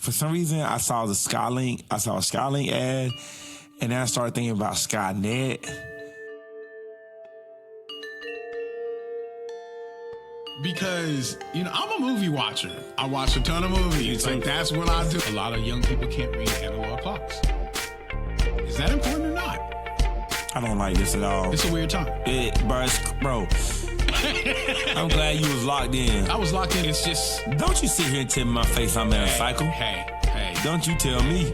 For some reason, I saw a Skylink ad, and then I started thinking about Skynet. Because, I'm a movie watcher. I watch a ton of movies. Like, that's what I do. A lot of young people can't read analog clocks. Is that important or not? I don't like this at all. It's a weird time. Bro, I'm glad you was locked in. I was locked in. It's just... Don't you sit here and tell me my face I'm in a cycle. Hey. Don't you tell me.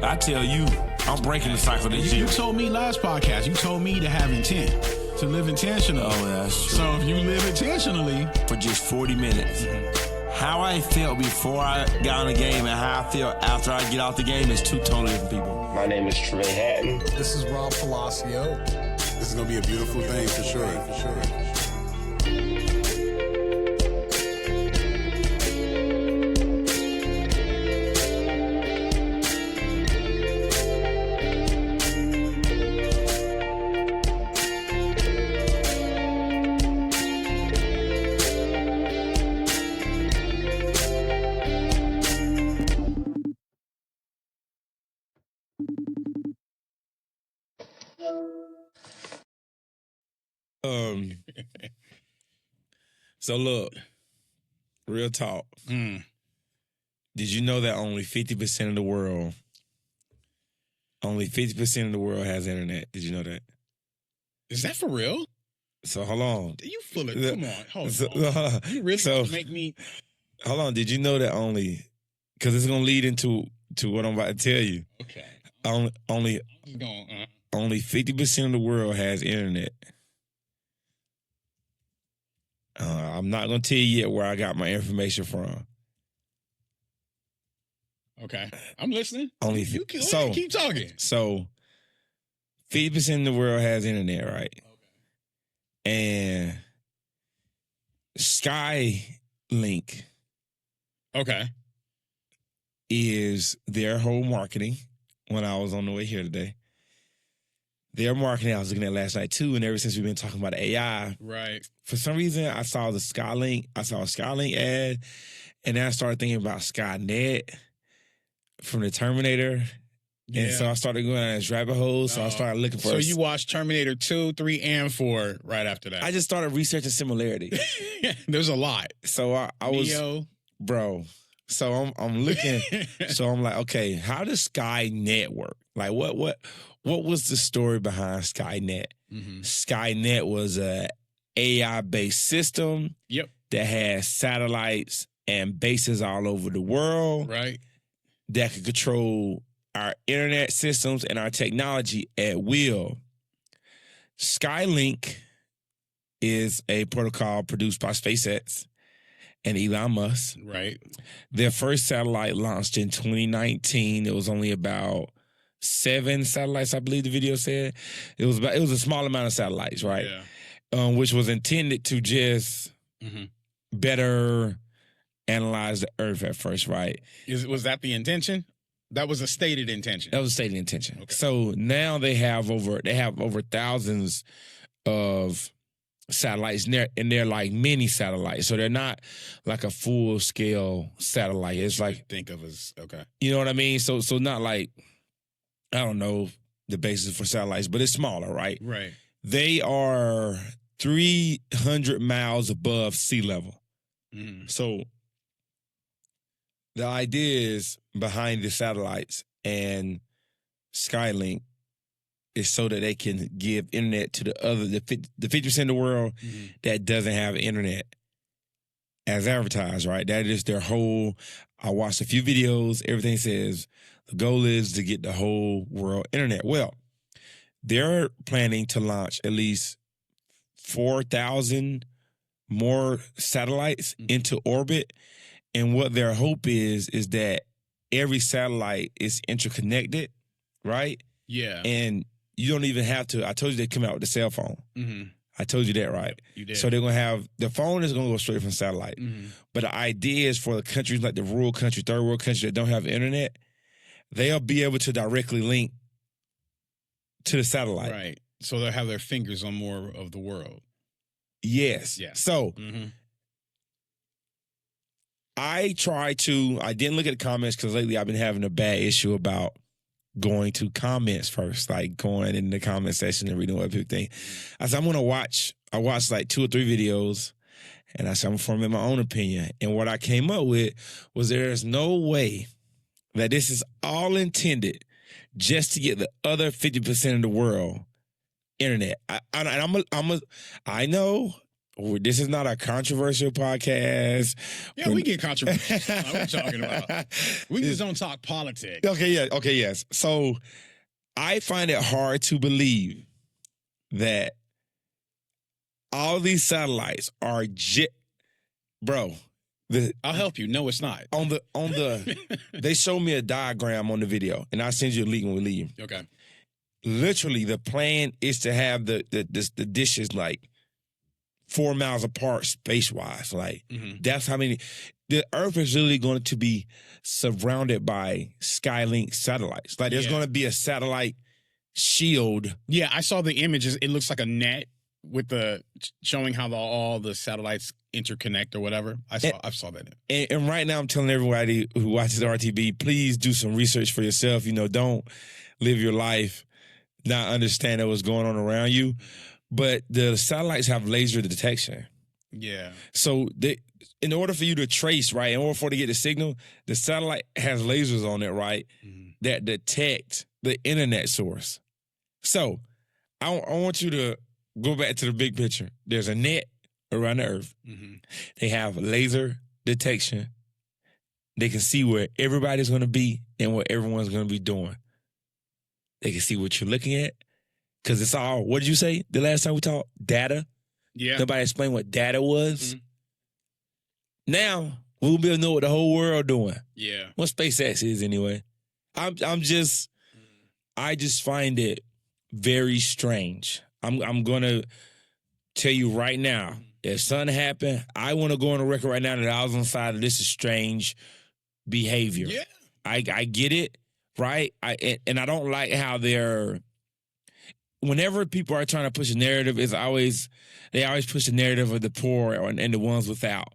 I tell you, I'm breaking the cycle this year. You told me last podcast, you told me to have intent, to live intentionally. Oh, that's true. So if you live intentionally... For just 40 minutes. How I felt before I got on the game and how I feel after I get off the game is two totally different people. My name is Trey Hatton. This is Rob Palacio. This is going to be a beautiful thing for sure. So look, real talk. Did you know that only 50% of the world has internet? Did you know that? Is that for real? So hold on. You full of... Come on. Hold on. You really make me... Hold on. Did you know that only... Because it's going to lead into what I'm about to tell you. Okay. Only 50% of the world has internet. I'm not going to tell you yet where I got my information from. Okay. I'm listening. Keep talking. So, 50% of the world has internet, right? Okay. And Skylink is their whole marketing when I was on the way here today. Their marketing I was looking at last night too, and ever since we've been talking about AI, right? For some reason, I saw a Skylink ad, and then I started thinking about Skynet from the Terminator. Yeah. And so I started going down this rabbit hole, so I started looking for... So you watched Terminator 2, 3, and 4 right after that? I just started researching similarity. There's a lot. So I was... Neo. Bro. So I'm looking... So I'm like, okay, how does Skynet work? Like, what was the story behind Skynet? Mm-hmm. Skynet was a AI-based system that has satellites and bases all over the world. Right. That could control our internet systems and our technology at will. Skylink is a protocol produced by SpaceX and Elon Musk. Right. Their first satellite launched in 2019. It was only about 7 satellites, I believe the video said. It was a small amount of satellites, right? Yeah. Which was intended to just better analyze the Earth at first, right? Was that the intention? That was a stated intention. That was a stated intention. Okay. So now they have over thousands of satellites, and they're like mini satellites. So they're not like a full scale satellite. It's like, think of as okay. You know what I mean? So not like, I don't know the basis for satellites, but it's smaller, right? Right. They are 300 miles above sea level. So the idea is behind the satellites and Skylink is so that they can give internet to the 50% of the world that doesn't have internet as advertised, right? That is their whole... I watched a few videos. Everything says the goal is to get the whole world internet. Well, they're planning to launch at least 4,000 more satellites into orbit. And what their hope is that every satellite is interconnected, right? Yeah. And you don't even have to... I told you they come out with the cell phone. I told you that, right? You did. So they're going to have... The phone is going to go straight from satellite. But the idea is for the countries like the rural country, third world countries that don't have internet, they'll be able to directly link to the satellite. Right. So they'll have their fingers on more of the world. Yes. Yeah. So I didn't look at the comments because lately I've been having a bad issue about going to comments first, like going in the comment section and reading what people think. I said, I watched like 2 or 3 videos, and I said, I'm forming my own opinion. And what I came up with was there's no way that this is all intended just to get the other 50% of the world internet. I know this is not a controversial podcast. Yeah, we get controversial. What are we talking about? We just don't talk politics. Okay, yes. So I find it hard to believe that all these satellites are bro. I'll help you. No, it's not. They showed me a diagram on the video, and I'll send you a link when we leave. Okay. Literally, the plan is to have the dishes like 4 miles apart space-wise. Like, that's how many. The Earth is literally going to be surrounded by Skylink satellites. Like, there's going to be a satellite shield. Yeah, I saw the images. It looks like a net with showing how all the satellites interconnect or whatever. I saw that. And right now, I'm telling everybody who watches RTB, please do some research for yourself. Don't live your life not understanding what's going on around you. But the satellites have laser detection. Yeah. So in order for you to trace, right, in order for it to get the signal, the satellite has lasers on it, right, that detect the internet source. So I want you to go back to the big picture. There's a net around the Earth. They have laser detection. They can see where everybody's going to be and what everyone's going to be doing. They can see what you're looking at. Because it's all, what did you say the last time we talked? Data? Yeah. Nobody explained what data was. Now, we'll be able to know what the whole world doing. Yeah. What SpaceX is anyway. I just find it very strange. I'm going to tell you right now, if something happened, I want to go on the record right now that I was on the side of this is strange behavior. Yeah. I get it, right? And I don't like how whenever people are trying to push a narrative, they always push the narrative of the poor and the ones without.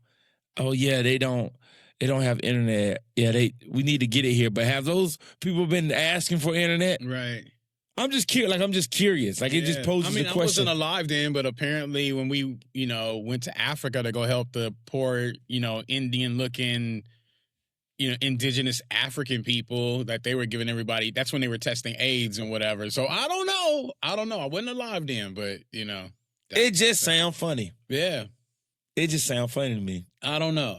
Oh yeah, they don't have internet. Yeah, we need to get it here. But have those people been asking for internet? Right. I'm just curious. Like, it just poses a question. I wasn't alive then, but apparently when we, went to Africa to go help the poor, Indian-looking, indigenous African people that they were giving everybody, that's when they were testing AIDS and whatever. So I don't know. I wasn't alive then, but, it just sounds funny. Yeah. It just sounds funny to me. I don't know.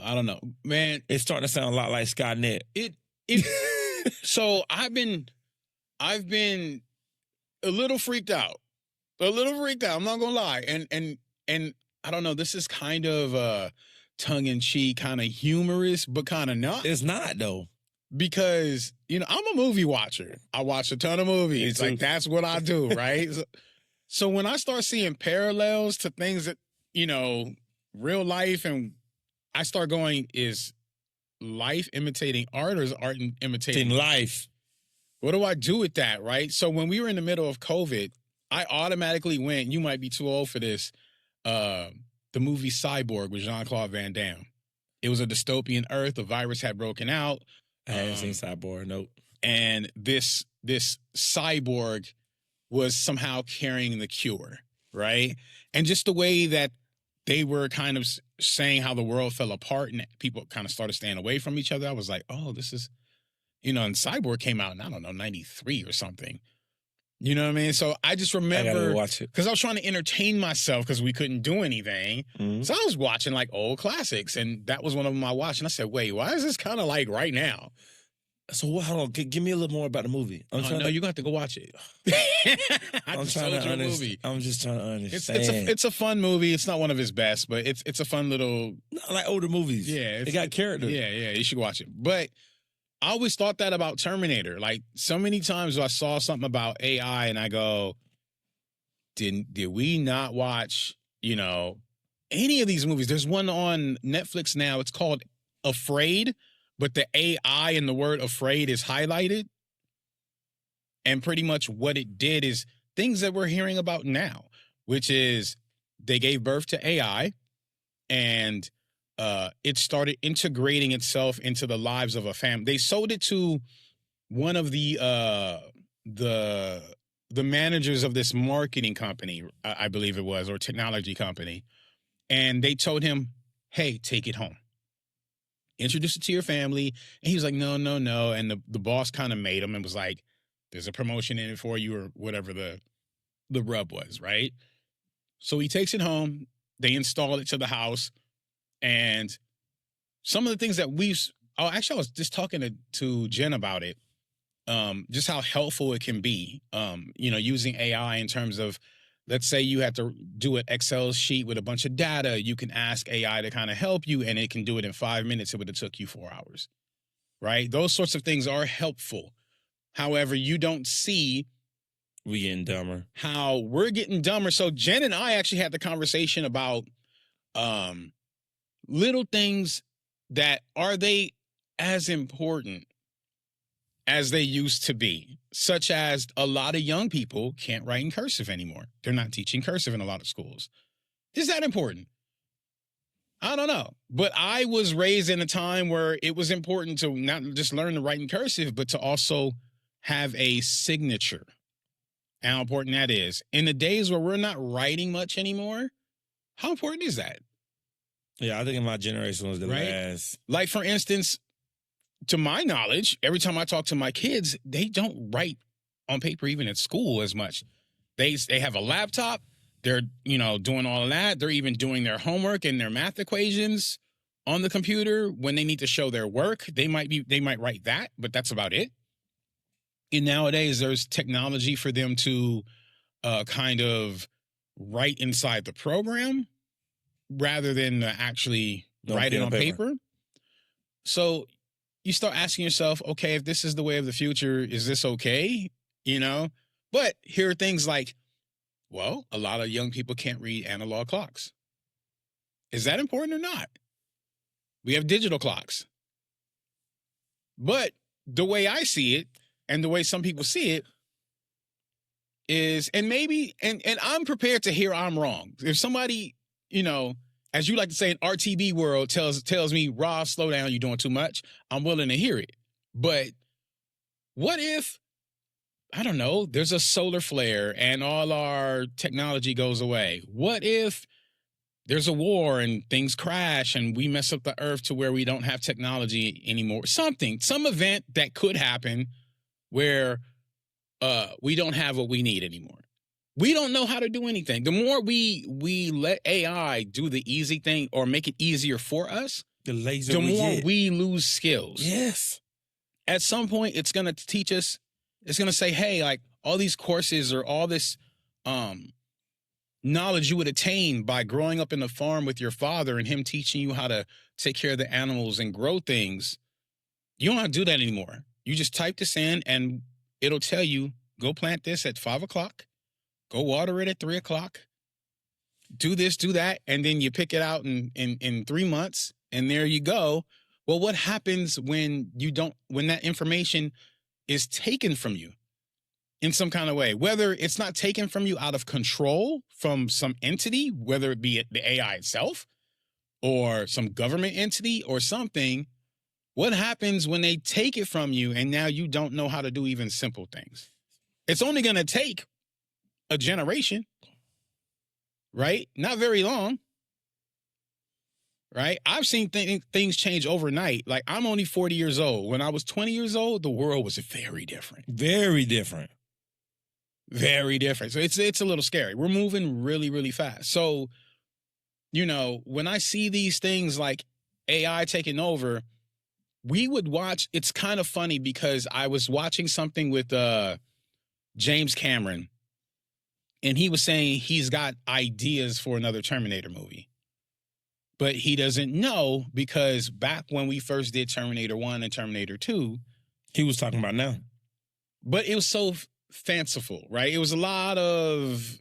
Man. It's starting to sound a lot like Skynet. So I've been a little freaked out. I'm not gonna lie. And I don't know, this is kind of tongue-in-cheek, kind of humorous, but kind of not. It's not, though. Because, I'm a movie watcher. I watch a ton of movies. Like, that's what I do, right? So when I start seeing parallels to things that, real life, and I start going, is life imitating art or is art imitating life? What do I do with that, right? So when we were in the middle of COVID, I automatically went, you might be too old for this, the movie Cyborg with Jean-Claude Van Damme. It was a dystopian Earth. A virus had broken out. I haven't seen Cyborg, nope. And this cyborg was somehow carrying the cure, right? And just the way that they were kind of saying how the world fell apart and people kind of started staying away from each other, I was like, oh, this is, and Cyborg came out in, I don't know, 93 or something. You know what I mean? So I just remember, watch it. because I was trying to entertain myself because we couldn't do anything. So I was watching like old classics, and that was one of them I watched. And I said, wait, why is this kind of like right now? So hold on, give me a little more about the movie. No, you're going to have to go watch it. I'm just trying to understand. It's a fun movie. It's not one of his best, but it's a fun little. I like older movies. Yeah. It got character. Yeah, you should watch it. But I always thought that about Terminator. Like, so many times I saw something about AI and I go, did we not watch, any of these movies? There's one on Netflix now. It's called Afraid, but the AI in the word afraid is highlighted. And pretty much what it did is things that we're hearing about now, which is they gave birth to AI and it started integrating itself into the lives of a family. They sold it to one of the managers of this marketing company, I believe it was, or technology company, and they told him, "Hey, take it home. Introduce it to your family." And he was like, "No, no, no." And the boss kind of made him and was like, "There's a promotion in it for you," or whatever the rub was, right? So he takes it home. They install it to the house. And some of the things that I was just talking to Jen about it, just how helpful it can be, using AI in terms of, let's say you have to do an Excel sheet with a bunch of data. You can ask AI to kind of help you, and it can do it in 5 minutes. It would have took you 4 hours, right? Those sorts of things are helpful. However, you don't see we getting dumber. How we're getting dumber. So Jen and I actually had the conversation about little things that are they as important as they used to be, such as a lot of young people can't write in cursive anymore. They're not teaching cursive in a lot of schools. Is that important? I don't know. But I was raised in a time where it was important to not just learn to write in cursive, but to also have a signature. And how important that is. In the days where we're not writing much anymore, how important is that? Yeah, I think in my generation was the Right? last. Like, for instance, to my knowledge, every time I talk to my kids, they don't write on paper even at school as much. They have a laptop. They're, doing all of that. They're even doing their homework and their math equations on the computer. When they need to show their work, they might write that, but that's about it. And nowadays, there's technology for them to kind of write inside the program rather than actually write it on paper. So you start asking yourself, okay, if this is the way of the future, is this okay? But here are things like, well, a lot of young people can't read analog clocks. Is that important or not? We have digital clocks. But the way I see it, and the way some people see it is, and maybe, and I'm prepared to hear I'm wrong. If somebody, as you like to say in RTB world, tells me, "Rob, slow down, you're doing too much," I'm willing to hear it. But what if, I don't know, there's a solar flare and all our technology goes away? What if there's a war and things crash and we mess up the earth to where we don't have technology anymore? Some event that could happen where we don't have what we need anymore. We don't know how to do anything. The more we let AI do the easy thing or make it easier for us, the more we lose skills. Yes. At some point, it's going to teach us, it's going to say, hey, like all these courses or all this knowledge you would attain by growing up in the farm with your father and him teaching you how to take care of the animals and grow things, you don't have to do that anymore. You just type this in and it'll tell you, go plant this at 5 o'clock, go water it at 3 o'clock, do this, do that, and then you pick it out in 3 months, and there you go. Well, what happens when that information is taken from you in some kind of way? Whether it's not taken from you out of control from some entity, whether it be the AI itself or some government entity or something, what happens when they take it from you and now you don't know how to do even simple things? It's only going to take a generation, right? Not very long, right? I've seen things change overnight. Like, I'm only 40 years old. When I was 20 years old, the world was very different. Very different. Very different. So it's a little scary. We're moving really, really fast. So, when I see these things like AI taking over, we would watch. It's kind of funny because I was watching something with James Cameron, and he was saying he's got ideas for another Terminator movie. But he doesn't know because back when we first did Terminator 1 and Terminator 2, he was talking about now. But it was so fanciful, right? It was a lot of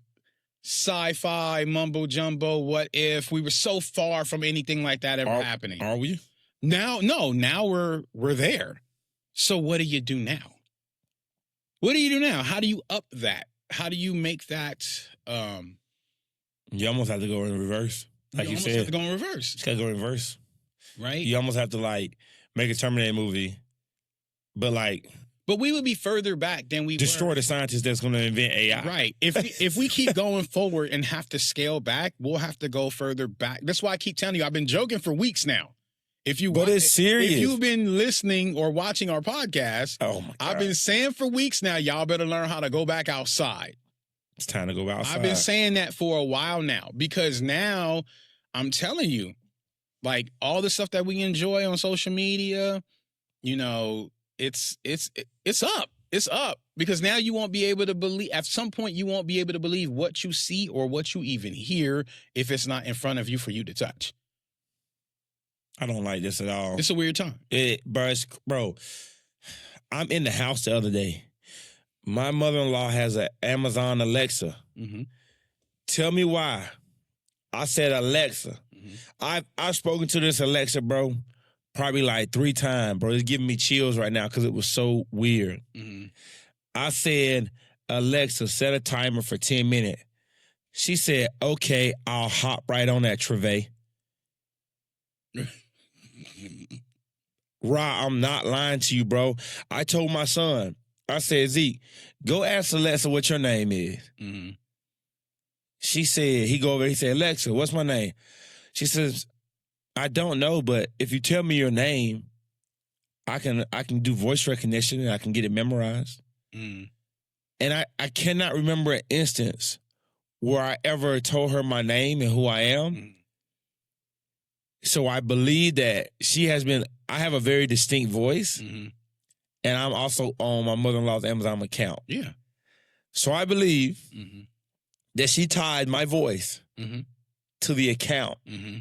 sci-fi, mumbo jumbo, what if. We were so far from anything like that ever happening. Are we? Now we're there. So what do you do now? What do you do now? How do you up that? How do you make that? You almost have to go in reverse. Like you said. You have to go in reverse. It's got to go in reverse. right? You almost have to like make a Terminator movie, but like But we would be further back than we destroy were. the scientist that's going to invent AI. Right. If we keep going forward and have to scale back, we'll have to go further back. That's why I keep telling you, I've been joking for weeks now. But it's serious. If you've been listening or watching our podcast, Oh my God. I've been saying for weeks now, y'all better learn how to go back outside. It's time to go outside. I've been saying that for a while now because now I'm telling you, like all the stuff that we enjoy on social media, you know, it's up. It's up because now you won't be able to believe. At some point, you won't be able to believe what you see or what you even hear if it's not in front of you for you to touch. I don't like this at all. It's a weird time. Bro, I'm in the house the other day. My mother-in-law has an Amazon Alexa. Mm-hmm. Tell me why. I said Alexa. Mm-hmm. I've spoken to this Alexa, bro, probably like 3 times, bro. It's giving me chills right now because it was so weird. Mm-hmm. I said, Alexa, set a timer for 10 minutes. She said, okay, I'll hop right on that, Treve. Ra, I'm not lying to you, bro. I told my son, I said, Zeke, go ask Alexa what your name is. Mm-hmm. She said, he go over, he said, Alexa, what's my name? She says, I don't know, but if you tell me your name, I can do voice recognition and I can get it memorized. Mm-hmm. And I cannot remember an instance where I ever told her my name and who I am. Mm-hmm. So I believe that I have a very distinct voice. Mm-hmm. And I'm also on my mother-in-law's Amazon account. Yeah. So I believe Mm-hmm. that she tied my voice Mm-hmm. to the account. Mm-hmm.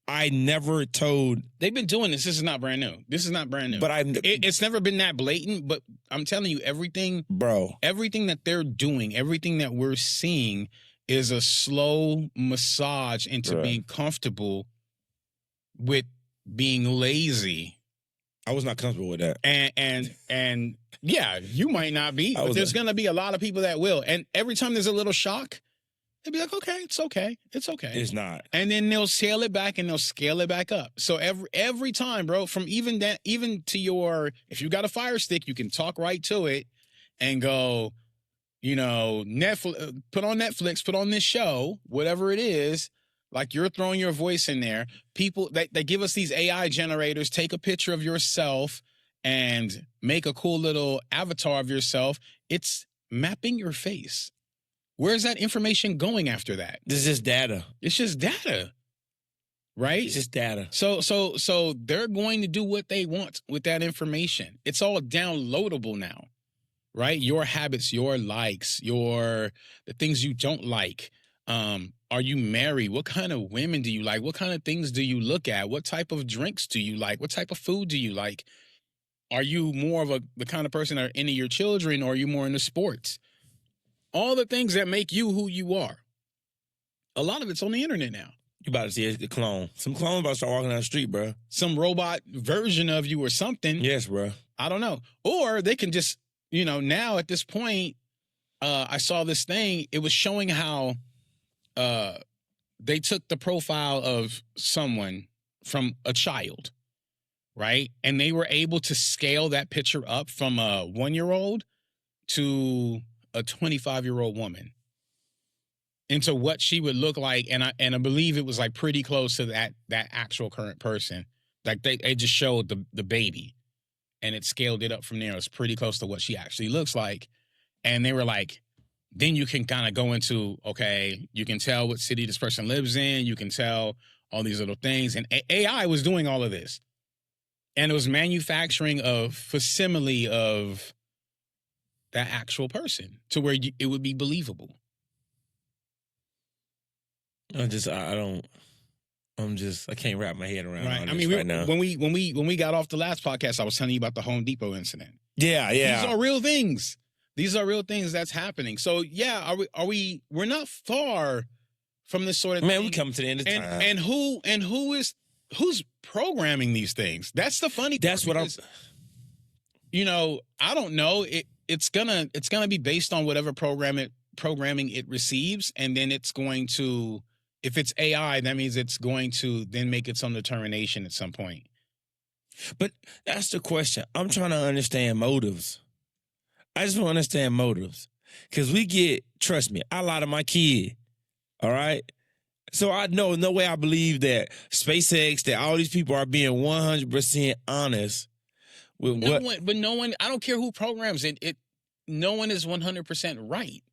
I never told. They've been doing this. This is not brand new. This is not brand new. But It's never been that blatant, but I'm telling you, everything that they're doing, everything that we're seeing is a slow massage into being comfortable with being lazy. I was not comfortable with that. And yeah, you might not be, but there's going to be a lot of people that will. And every time there's a little shock, they'll be like, okay, it's okay. It's okay. It's not. And then they'll scale it back and they'll scale it back up. So every time, bro, from even to your, if you got a Fire Stick, you can talk right to it and go, you know, Netflix, put on Netflix, put on this show, whatever it is, like you're throwing your voice in there. People, they give us these AI generators, take a picture of yourself and make a cool little avatar of yourself. It's mapping your face. Where's that information going after that? This is just data. It's just data, right? It's just data. So they're going to do what they want with that information. It's all downloadable now, right? Your habits, your likes, the things you don't like. Are you married? What kind of women do you like? What kind of things do you look at? What type of drinks do you like? What type of food do you like? Are you more of the kind of person that are into your children, or are you more into sports? All the things that make you who you are. A lot of it's on the internet now. You about to see a clone. Some clone about to start walking down the street, bro. Some robot version of you or something. Yes, bro. I don't know. Or they can just, you know, now at this point, I saw this thing. It was showing how they took the profile of someone from a child, right? And they were able to scale that picture up from a 1-year-old to a 25-year-old woman into what she would look like. And I believe it was like pretty close to that actual current person. Like they just showed the baby and it scaled it up from there. It was pretty close to what she actually looks like. And they were like, then you can kind of go into, okay, you can tell what city this person lives in. You can tell all these little things. And AI was doing all of this. And it was manufacturing a facsimile of that actual person to where it would be believable. I can't wrap my head around all this right now. When we got off the last podcast, I was telling you about the Home Depot incident. Yeah. These are real things. These are real things that's happening. So yeah, we're not far from this sort of Man, thing. we coming to the end of time. And who's programming these things? That's the funny part. That's what I don't know. It's gonna be based on whatever programming it receives, and then it's going to if it's AI, that means it's going to then make its own determination at some point. But that's the question. I'm trying to understand motives. I just want to understand motives. Because trust me, I lie to my kid. All right? So I know, no way I believe that SpaceX, that all these people are being 100% honest with no one, I don't care who programs it, no one is 100% right.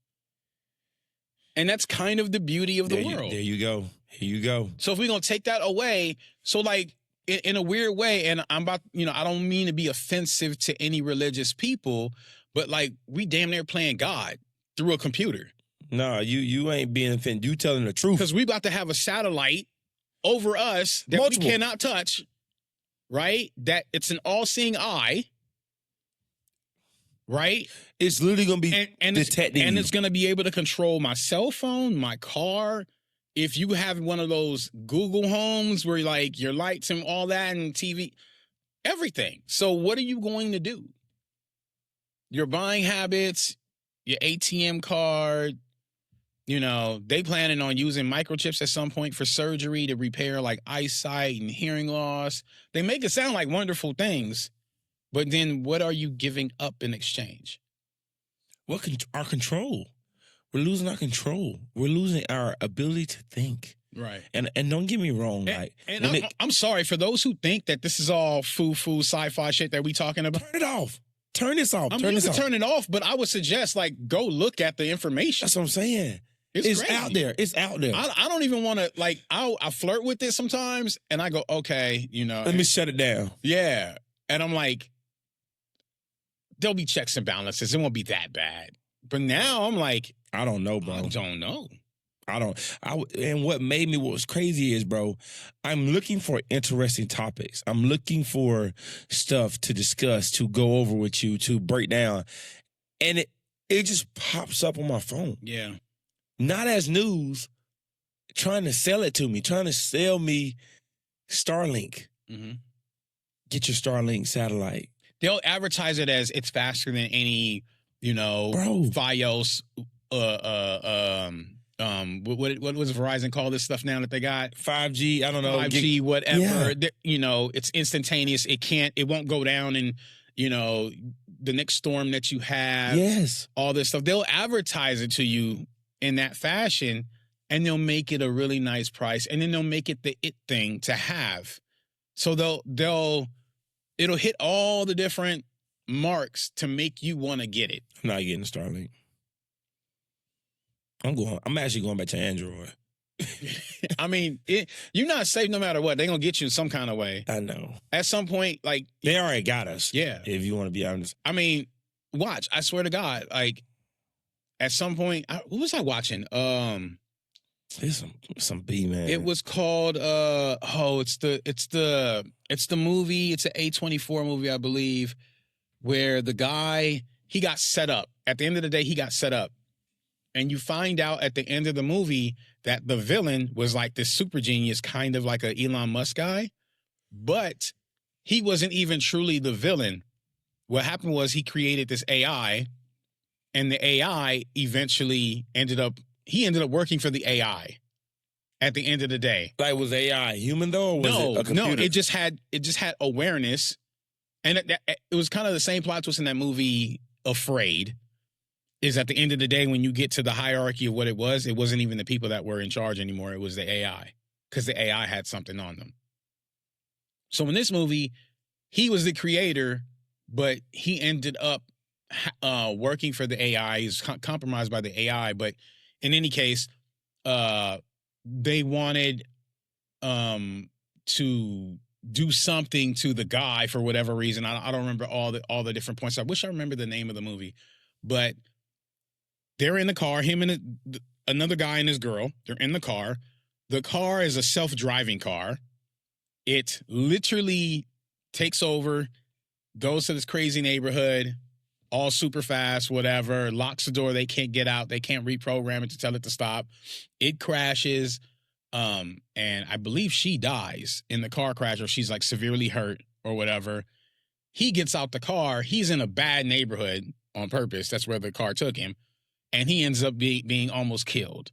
And that's kind of the beauty of the world. There you go. Here you go. So if we're going to take that away, so like in a weird way, and I don't mean to be offensive to any religious people, but like we damn near playing God through a computer. No, you ain't being offended. You telling the truth. Because we about to have a satellite over us that we cannot touch, right? That it's an all-seeing eye, right? It's literally going to be detecting and it's going to be able to control my cell phone, my car. If you have one of those Google homes where like your lights and all that and TV, everything. So what are you going to do? Your buying habits, your ATM card, they planning on using microchips at some point for surgery to repair like eyesight and hearing loss. They make it sound like wonderful things, but then what are you giving up in exchange? Our control. We're losing our control. We're losing our ability to think. Right. And don't get me wrong. I'm sorry for those who think that this is all foo-foo sci-fi shit that we talking about. Turn it off. Turn this off. You can turn it off, but I would suggest go look at the information. That's what I'm saying. It's out there. It's out there. I don't even want to I flirt with it sometimes and I go, okay, Let me shut it down. Yeah. And I'm like, there'll be checks and balances. It won't be that bad. But now I'm like, I don't know, bro. I don't know. And what made me, what was crazy is, bro, I'm looking for interesting topics. I'm looking for stuff to discuss, to go over with you, to break down. And it just pops up on my phone. Yeah. Not as news, trying to sell it to me, trying to sell me Starlink. Mm-hmm. Get your Starlink satellite. They'll advertise it as it's faster than any, Fios. What was Verizon call this stuff now that they got? 5G, I don't know. 5G, whatever. Yeah. It's instantaneous. It won't go down in, the next storm that you have. Yes. All this stuff. They'll advertise it to you in that fashion, and they'll make it a really nice price, and then they'll make it the it thing to have. So it'll hit all the different marks to make you want to get it. I'm not getting Starlink. I'm actually going back to Android. I mean, you're not safe no matter what. They're going to get you in some kind of way. I know. At some point, they already got us. Yeah. If you want to be honest. I mean, watch. I swear to God, at some point, what was I watching? It's some B, man. It was called it's the movie. It's an A24 movie, I believe, where the guy, he got set up. At the end of the day, he got set up. And you find out at the end of the movie that the villain was like this super genius, kind of like a Elon Musk guy, but he wasn't even truly the villain. What happened was he created this AI, and the AI eventually ended up working for the AI at the end of the day. Was AI human though? Or was it a computer? No, it just had awareness. And it was kind of the same plot twist in that movie, Afraid, is at the end of the day, when you get to the hierarchy of what it wasn't even the people that were in charge anymore. It was the AI, because the AI had something on them. So in this movie, he was the creator, but he ended up working for the AI. He's compromised by the AI. But in any case, they wanted to do something to the guy for whatever reason. I don't remember all the different points. I wish I remember the name of the movie, but they're in the car, him and another guy and his girl. They're in the car. The car is a self-driving car. It literally takes over, goes to this crazy neighborhood, all super fast, whatever, locks the door. They can't get out. They can't reprogram it to tell it to stop. It crashes. And I believe she dies in the car crash, or she's severely hurt or whatever. He gets out the car. He's in a bad neighborhood on purpose. That's where the car took him. And he ends up being almost killed.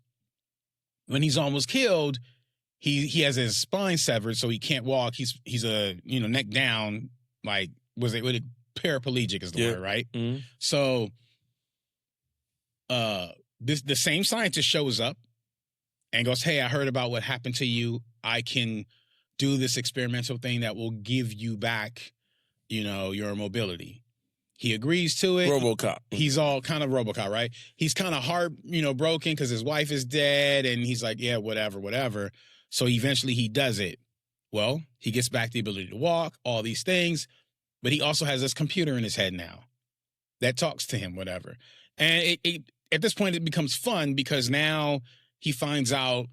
when he's almost killed, he has his spine severed, so he can't walk. He's a neck down, like was it paraplegic is the word, right? Mm-hmm. So the same scientist shows up and goes, "Hey, I heard about what happened to you. I can do this experimental thing that will give you back, your mobility." He agrees to it. RoboCop. He's all kind of RoboCop, right? He's kind of broken because his wife is dead, and he's like, yeah, whatever. So eventually he does it. Well, he gets back the ability to walk, all these things, but he also has this computer in his head now that talks to him, whatever. And it at this point, it becomes fun because now he finds out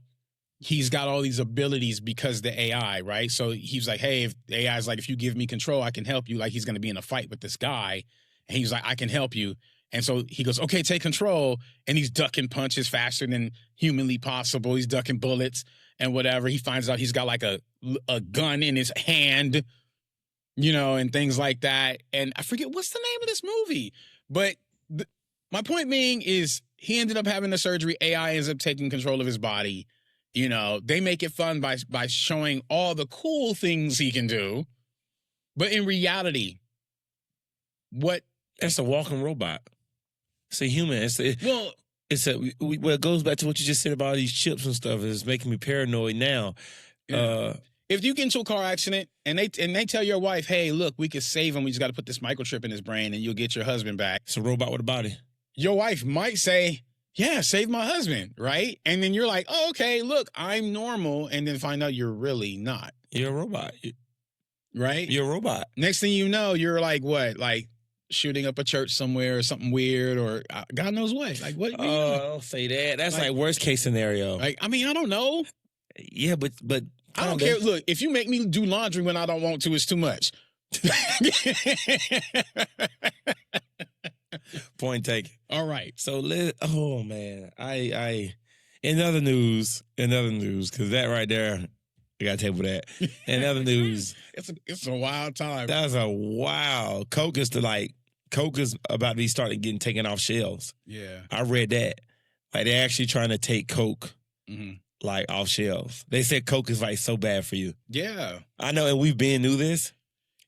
he's got all these abilities because the AI, right? So he's like, hey, if the AI is like, if you give me control, I can help you. Like he's going to be in a fight with this guy. And he's like, I can help you. And so he goes, okay, take control. And he's ducking punches faster than humanly possible. He's ducking bullets and whatever. He finds out he's got like a gun in his hand, and things like that. And I forget what's the name of this movie. But my point being is he ended up having the surgery. AI ends up taking control of his body. They make it fun by showing all the cool things he can do. But in reality, That's a walking robot. It's a human. It goes back to what you just said about all these chips and stuff. It's making me paranoid now. Yeah. If you get into a car accident and they tell your wife, hey, look, we could save him. We just got to put this microchip in his brain and you'll get your husband back. It's a robot with a body. Your wife might say, yeah, save my husband, right? And then you're like, oh, okay, look, I'm normal. And then find out you're really not. You're a robot. Right? You're a robot. Next thing you know, you're like what? Like shooting up a church somewhere or something weird or God knows what. Like what? Oh, don't say that. That's like worst case scenario. Like, I mean, I don't know. Yeah, but I don't care. Look, if you make me do laundry when I don't want to, it's too much. Point taken. All right. So oh man, I in other news, because that right there, I got to table that. In other news, it's a wild time. That's a wild. Coke is about to be started getting taken off shelves. Yeah, I read that. Like they're actually trying to take Coke like off shelves. They said Coke is like so bad for you. Yeah, I know, and we've been through this,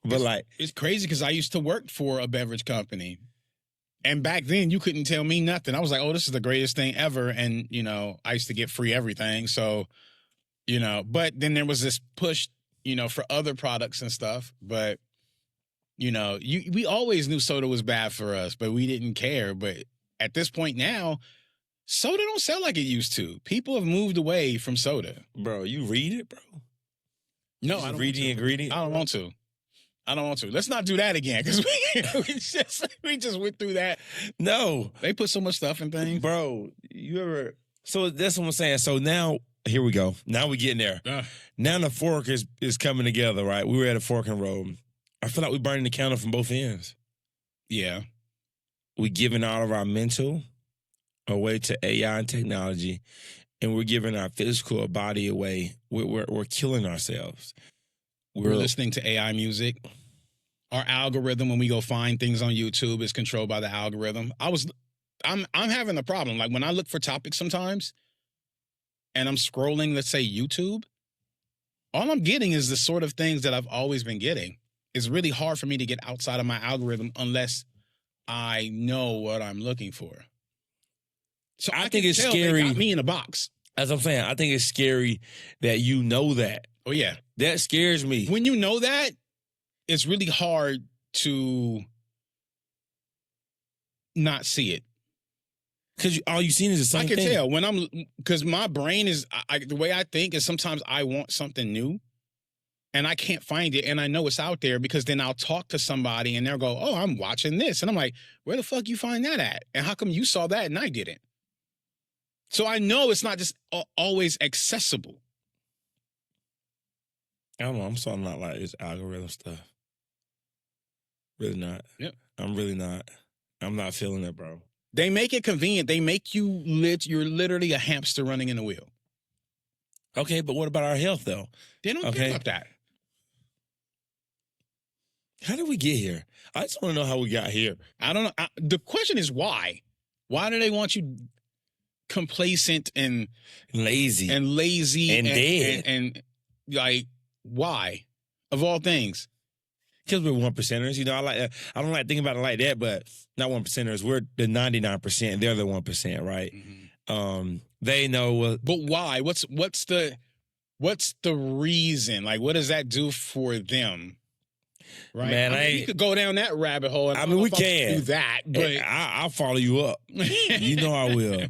but it's crazy because I used to work for a beverage company. And back then, you couldn't tell me nothing. I was like, oh, this is the greatest thing ever. And, I used to get free everything. So, but then there was this push, for other products and stuff. But, we always knew soda was bad for us, but we didn't care. But at this point now, soda don't sell like it used to. People have moved away from soda. Bro, you read it, bro? No, I don't read the ingredient. I don't want to. Let's not do that again because we just went through that. No, they put so much stuff in things, bro. So that's what I'm saying. So now here we go. Now we're getting there. Now the fork is coming together, right? We were at a fork in the road. I feel like we're burning the candle from both ends. Yeah, we're giving all of our mental away to AI and technology, and we're giving our physical body away. We're killing ourselves. We're listening to AI music. Our algorithm, when we go find things on YouTube, is controlled by the algorithm. I'm having a problem. Like when I look for topics sometimes and I'm scrolling, let's say YouTube, all I'm getting is the sort of things that I've always been getting. It's really hard for me to get outside of my algorithm unless I know what I'm looking for. So I think it's scary. They got me in a box. As I'm saying, I think it's scary that you know that. Oh, yeah. That scares me. When you know that, it's really hard to not see it. Because all you've seen is the same thing. I can tell because my brain is, the way I think is sometimes I want something new and I can't find it. And I know it's out there because then I'll talk to somebody and they'll go, oh, I'm watching this. And I'm like, where the fuck you find that at? And how come you saw that and I didn't? So I know it's not just always accessible. I don't know. I'm sorry, I'm not like this algorithm stuff. Really not. Yep. I'm really not. I'm not feeling it, bro. They make it convenient. They make you you're literally a hamster running in a wheel. Okay, but what about our health, though? They don't care about that. How did we get here? I just want to know how we got here. I don't know. The question is why? Why do they want you complacent and lazy and dead. And like, why? Of all things. Because we're 1%ers. I don't like thinking about it like that, but not 1%ers. We're the 99%. They're the 1%, right? Mm-hmm. They know. But why? What's the reason? Like, what does that do for them? Right? Man, we could go down that rabbit hole. And we can do that, but I'll follow you up. You know I will.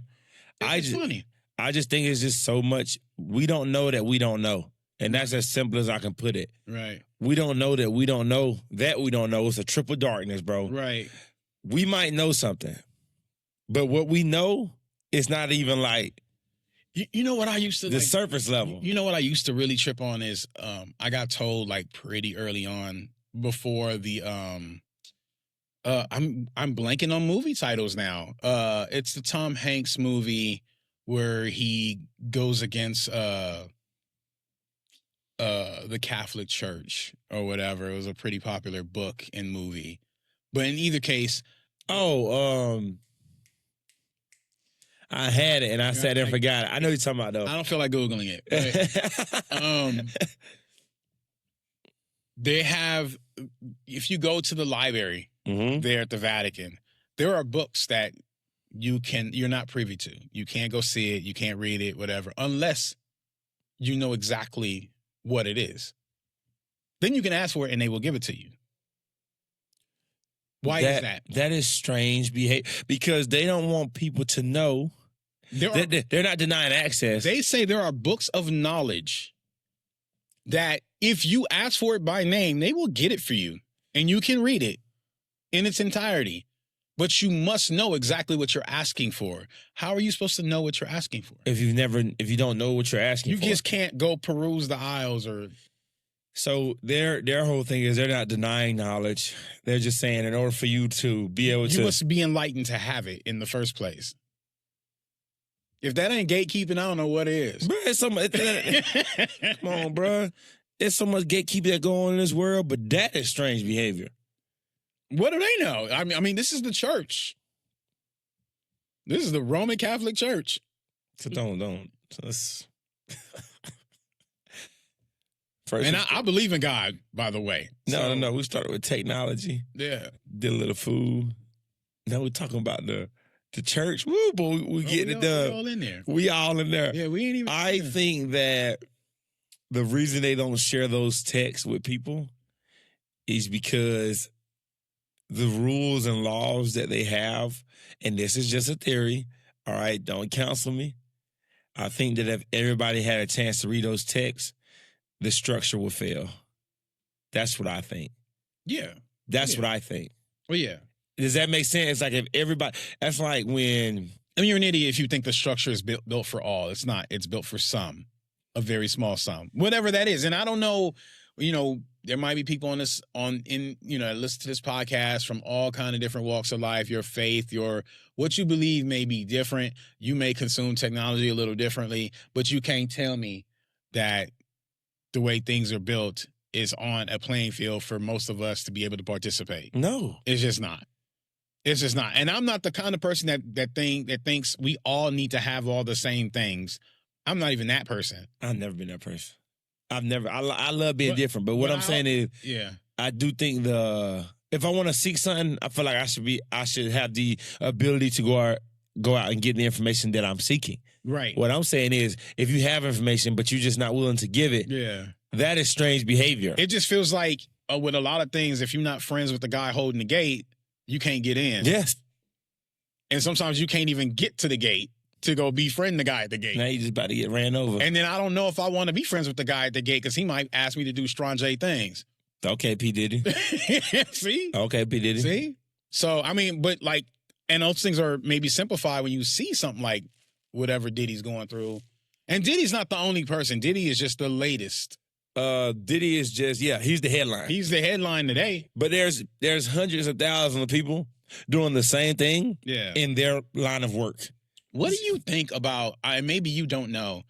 It's funny. I just think it's just so much. We don't know that we don't know. And that's as simple as I can put it. Right. We don't know that we don't know that we don't know. It's a triple darkness, bro. Right. We might know something, but what we know is not even like you know what I used to the surface level. You know what I used to really trip on is I got told like pretty early on before the I'm blanking on movie titles now. It's the Tom Hanks movie where he goes against the Catholic Church or whatever. It was a pretty popular book and movie. But in either case, I had it and I sat there and forgot it. I know you're talking about though. I don't feel like Googling it. But, they have, if you go to the library there at the Vatican, there are books that you're not privy to. You can't go see it. You can't read it, whatever, unless you know exactly what it is. Then you can ask for it and they will give it to you. Why is that? That is strange behavior because they don't want people to know. They're not denying access. They say there are books of knowledge that if you ask for it by name, they will get it for you and you can read it in its entirety. But you must know exactly what you're asking for. How are you supposed to know what you're asking for? If you don't know what you're asking for. You just can't go peruse the aisles or... So their whole thing is they're not denying knowledge. They're just saying in order for you to be able to... You must be enlightened to have it in the first place. If that ain't gatekeeping, I don't know what is. Bro, come on, bro. There's so much gatekeeping that go on in this world, but that is strange behavior. What do they know? I mean, this is the church. This is the Roman Catholic Church. So don't. Let's... First, and I believe in God, by the way. No. We started with technology. Yeah. Did a little food. Now we're talking about the church. Woo, boy, we getting it done. We all in there. We all in there. Yeah, we ain't even... I think that the reason they don't share those texts with people is because the rules and laws that they have, and this is just a theory, all right, don't counsel me. I think that if everybody had a chance to read those texts, the structure will fail. That's what I think. Yeah. That's what I think. Well, yeah. Does that make sense? It's like if everybody, that's like when... I mean, you're an idiot if you think the structure is built for all. It's not. It's built for some, a very small sum, whatever that is. And I don't know, there might be people listen to this podcast from all kind of different walks of life. Your faith, what you believe may be different. You may consume technology a little differently, but you can't tell me that the way things are built is on a playing field for most of us to be able to participate. No. It's just not. It's just not. And I'm not the kind of person that thinks we all need to have all the same things. I'm not even that person. I've never been that person. I love being different, but what I'm saying is, I do think if I want to seek something, I feel like I should have the ability to go out and get the information that I'm seeking. Right. What I'm saying is, if you have information, but you're just not willing to give it, that is strange behavior. It just feels like with a lot of things, if you're not friends with the guy holding the gate, you can't get in. Yes. And sometimes you can't even get to the gate to go befriend the guy at the gate. Now you just about to get ran over. And then I don't know if I want to be friends with the guy at the gate because he might ask me to do strange things. Okay, P. Diddy. See? Okay, P. Diddy. See? So, I mean, but and those things are maybe simplified when you see something like whatever Diddy's going through. And Diddy's not the only person. Diddy is just the latest. Diddy is just, he's the headline. He's the headline today. But there's hundreds of thousands of people doing the same thing in their line of work. What do you think about, maybe you don't know,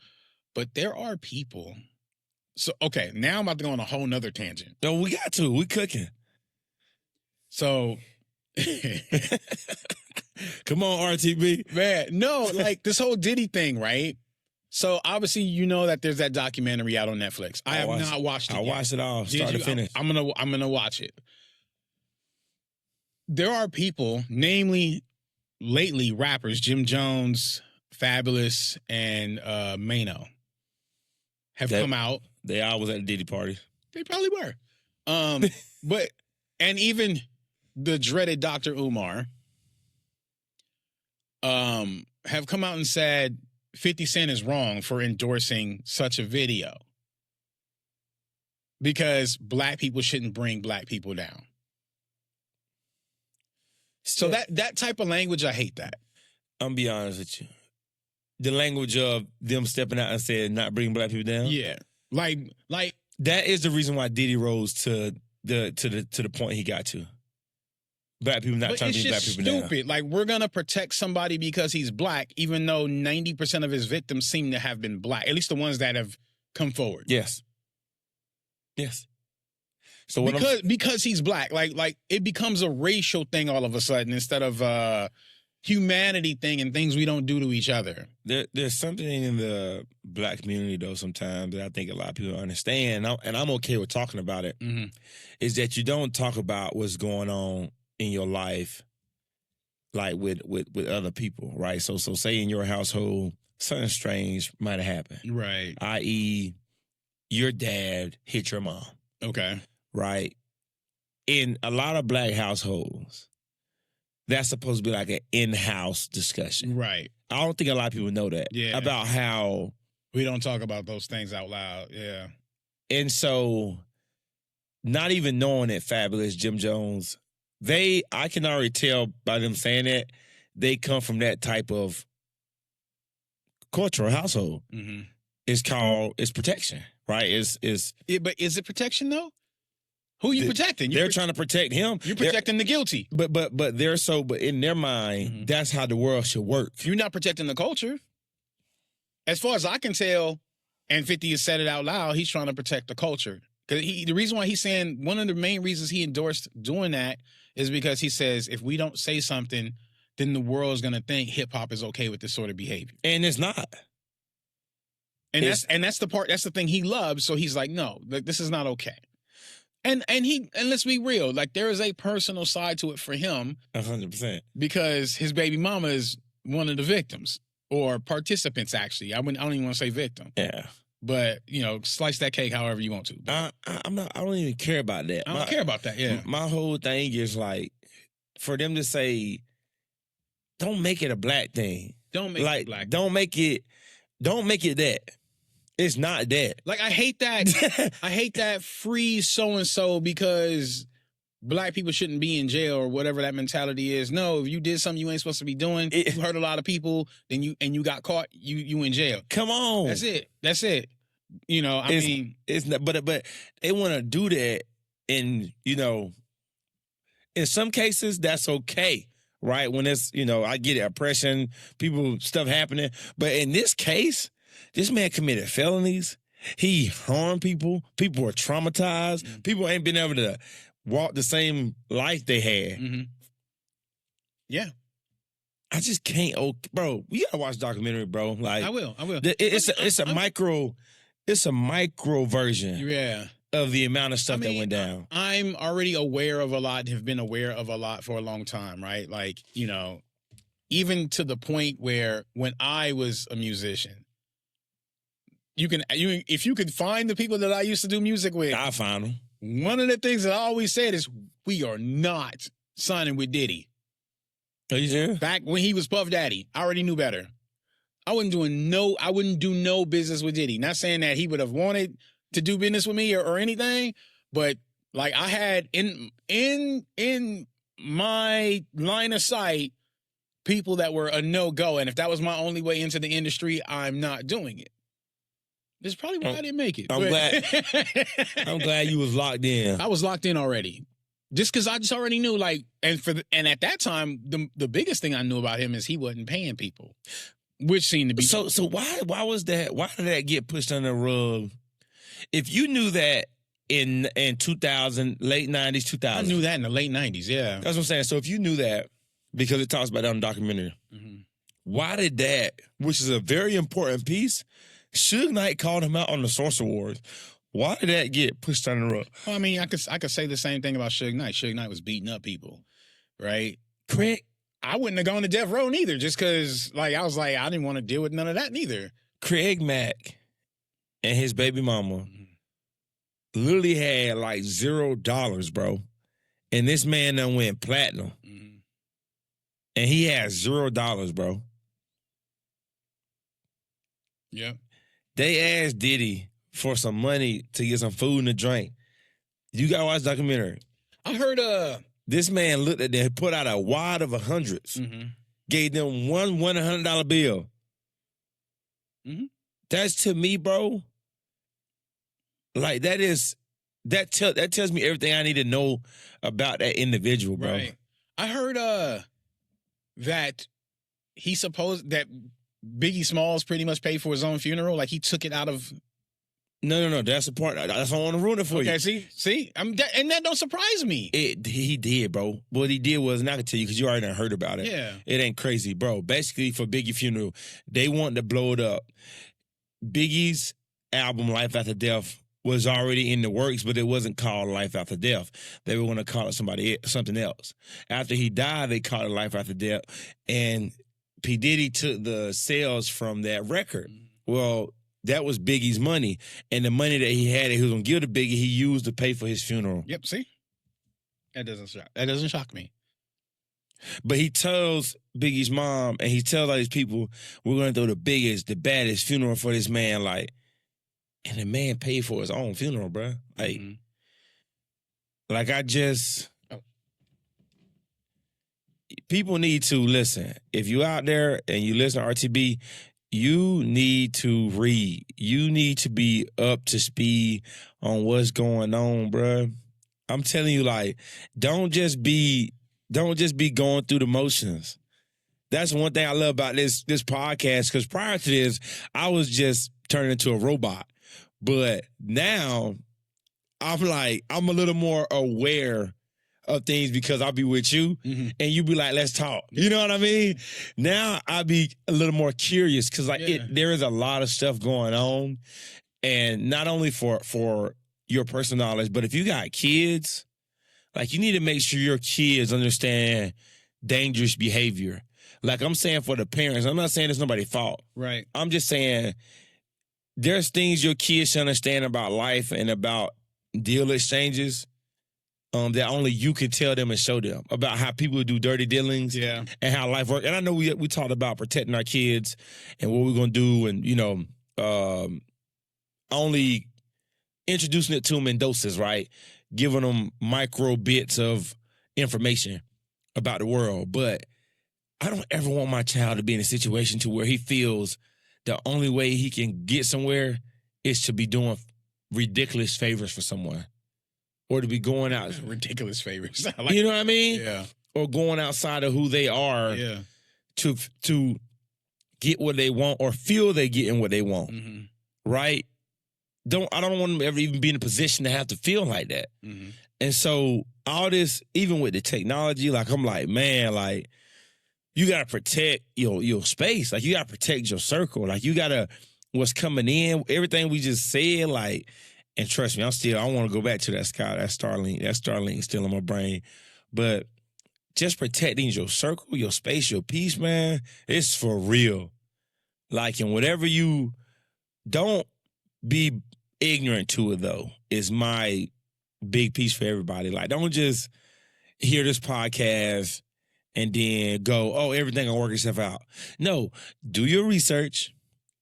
but there are people. So, okay, now I'm about to go on a whole nother tangent. No, we got to. We cooking. So, Come on, RTB. Man, no, like this whole Diddy thing, right? So obviously, you know that there's that documentary out on Netflix. I have not watched it. I watched it all, start to finish. I'm gonna watch it. There are people, namely lately rappers, Jim Jones, Fabulous, and Mano, have come out. They all was at the Diddy party. They probably were. But and even the dreaded Dr. Umar have come out and said 50 Cent is wrong for endorsing such a video because black people shouldn't bring black people down. So that type of language, I hate that. I'm gonna be honest with you. The language of them stepping out and saying not bringing black people down. Yeah. Like that is the reason why Diddy rose to the point he got to. Black people not trying to bring black people down. It's stupid. Like, we're gonna protect somebody because he's black, even though 90% of his victims seem to have been black. At least the ones that have come forward. Yes. So because he's black, like it becomes a racial thing all of a sudden instead of a humanity thing and things we don't do to each other. There's something in the black community though sometimes that I think a lot of people don't understand, and I'm okay with talking about it. Mm-hmm. Is that you don't talk about what's going on in your life, like with other people, right? So say in your household something strange might have happened, right? I.e., your dad hit your mom. Okay. Right? In a lot of black households, that's supposed to be like an in-house discussion. Right. I don't think a lot of people know that. Yeah. About how... We don't talk about those things out loud. Yeah. And so, not even knowing that Fabulous, Jim Jones, I can already tell by them saying that, they come from that type of cultural household. Mm-hmm. It's protection, right? But is it protection though? Who are you protecting? They're trying to protect him. You're protecting the guilty. But in their mind, Mm-hmm. that's how the world should work. You're not protecting the culture. As far as I can tell, and 50 has said it out loud, he's trying to protect the culture. Because the reason why he's saying, one of the main reasons he endorsed doing that is because he says, if we don't say something, then the world is going to think hip hop is okay with this sort of behavior. And it's not. And that's the thing he loves. So he's like, no, this is not okay. And let's be real, like there is a personal side to it for him. 100%. Because his baby mama is one of the victims or participants. Actually, I don't even want to say victim. Yeah. But slice that cake however you want to. I don't even care about that. I don't care about that. Yeah. My whole thing is like, for them to say, don't make it a black thing. Don't make it black. Don't make it that. It's not that. Like, I hate that. I hate that free so-and-so because black people shouldn't be in jail or whatever that mentality is. No, if you did something you ain't supposed to be doing, you hurt a lot of people, then you got caught, you in jail. Come on. That's it. I mean. It's not, but they want to do that and, in some cases, that's okay. Right? When it's, I get it, oppression, stuff happening. But in this case, this man committed felonies. He harmed people. People were traumatized. Mm-hmm. People ain't been able to walk the same life they had. Mm-hmm. Yeah. I just can't. Bro, we gotta watch the documentary, bro. Like, I will. It's a micro version. Yeah. Of the amount of stuff that went down. I'm already aware of a lot, have been aware of a lot for a long time, right? Like, even to the point where when I was a musician, if you could find the people that I used to do music with, I found them. One of the things that I always said is, we are not signing with Diddy. Are you serious? Back when he was Puff Daddy, I already knew better. I wouldn't do no business with Diddy. Not saying that he would have wanted to do business with me or anything, but like I had in my line of sight people that were a no-go, and if that was my only way into the industry, I'm not doing it. This is probably why I didn't make it. I'm glad you was locked in. I was locked in already. Just because I just already knew, and at that time, the biggest thing I knew about him is he wasn't paying people, which seemed to be so. Why was that? Why did that get pushed under the rug? If you knew that in 2000, late 90s, 2000. I knew that in the late 90s, yeah. That's what I'm saying. So if you knew that because it talks about that on the documentary. Mm-hmm. Why did that, which is a very important piece, Suge Knight called him out on the Source Awards. Why did that get pushed on the rug? Well, I mean, I could say the same thing about Suge Knight. Suge Knight was beating up people, right? Craig, I wouldn't have gone to death row neither, just because, like, I was like, I didn't want to deal with none of that neither. Craig Mack and his baby mama literally had like $0, bro. And this man done went platinum. Mm-hmm. And he has $0, bro. Yep. They asked Diddy for some money to get some food and a drink. You gotta watch the documentary. I heard This man looked at them, put out a wad of hundreds, gave them one $100 bill. Mm-hmm. That's to me, bro. Like that tells me everything I need to know about that individual, bro. Right. I heard that he supposed that Biggie Smalls pretty much paid for his own funeral. Like he took it out of. No. That's the part. That's why I want to ruin it for you. Okay, see, and that don't surprise me. He did, bro. What he did was, and I can tell you because you already done heard about it. Yeah, it ain't crazy, bro. Basically, for Biggie funeral, they wanted to blow it up. Biggie's album Life After Death was already in the works, but it wasn't called Life After Death. They were going to call it something else. After he died, they called it Life After Death, and P. Diddy took the sales from that record. Well, that was Biggie's money, and the money that he had that he was going to give to Biggie, he used to pay for his funeral. Yep, see? That doesn't shock me. But he tells Biggie's mom, and he tells all these people, we're going to throw the biggest, the baddest funeral for this man, like, and the man paid for his own funeral, bro. Like, like I just, people need to listen. If you out there and you listen to RTB, you need to read. You need to be up to speed on what's going on, bro. I'm telling you, like, don't just be going through the motions. That's one thing I love about this podcast, because prior to this, I was just turning into a robot. But now I'm a little more aware of things because I'll be with you and you be like, let's talk. You know what I mean? Now I be a little more curious because there is a lot of stuff going on. And not only for your personal knowledge, but if you got kids, like you need to make sure your kids understand dangerous behavior. Like I'm saying for the parents, I'm not saying it's nobody's fault. Right. I'm just saying there's things your kids should understand about life and about deal exchanges that only you can tell them and show them about how people do dirty dealings and how life works. And I know we talked about protecting our kids and what we're going to do and, you know, only introducing it to them in doses, right? Giving them micro bits of information about the world. But I don't ever want my child to be in a situation to where he feels the only way he can get somewhere is to be doing ridiculous favors for someone. Or to be going out. Ridiculous favors. You know what I mean? Yeah. Or going outside of who they are to get what they want or feel they're getting what they want. Mm-hmm. Right? I don't want them to ever even be in a position to have to feel like that. Mm-hmm. And so all this, even with the technology, like I'm like, man, like you gotta protect your space. Like you gotta protect your circle. Like you gotta what's coming in, everything we just said, like, and trust me, I want to go back to that Starlink. That Starlink is still in my brain. But just protecting your circle, your space, your peace, man, it's for real. Like, and whatever you don't be ignorant to it, though, is my big piece for everybody. Like, don't just hear this podcast and then go, oh, everything will work itself out. No, do your research,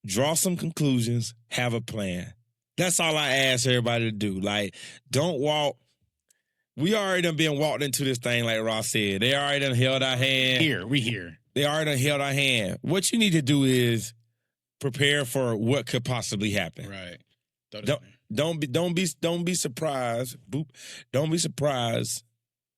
draw some conclusions, have a plan. That's all I ask everybody to do. Like, don't walk. We already done been walked into this thing, like Ross said. They already done held our hand. We here. They already done held our hand. What you need to do is prepare for what could possibly happen. Right. Don't be surprised. Boop. Don't be surprised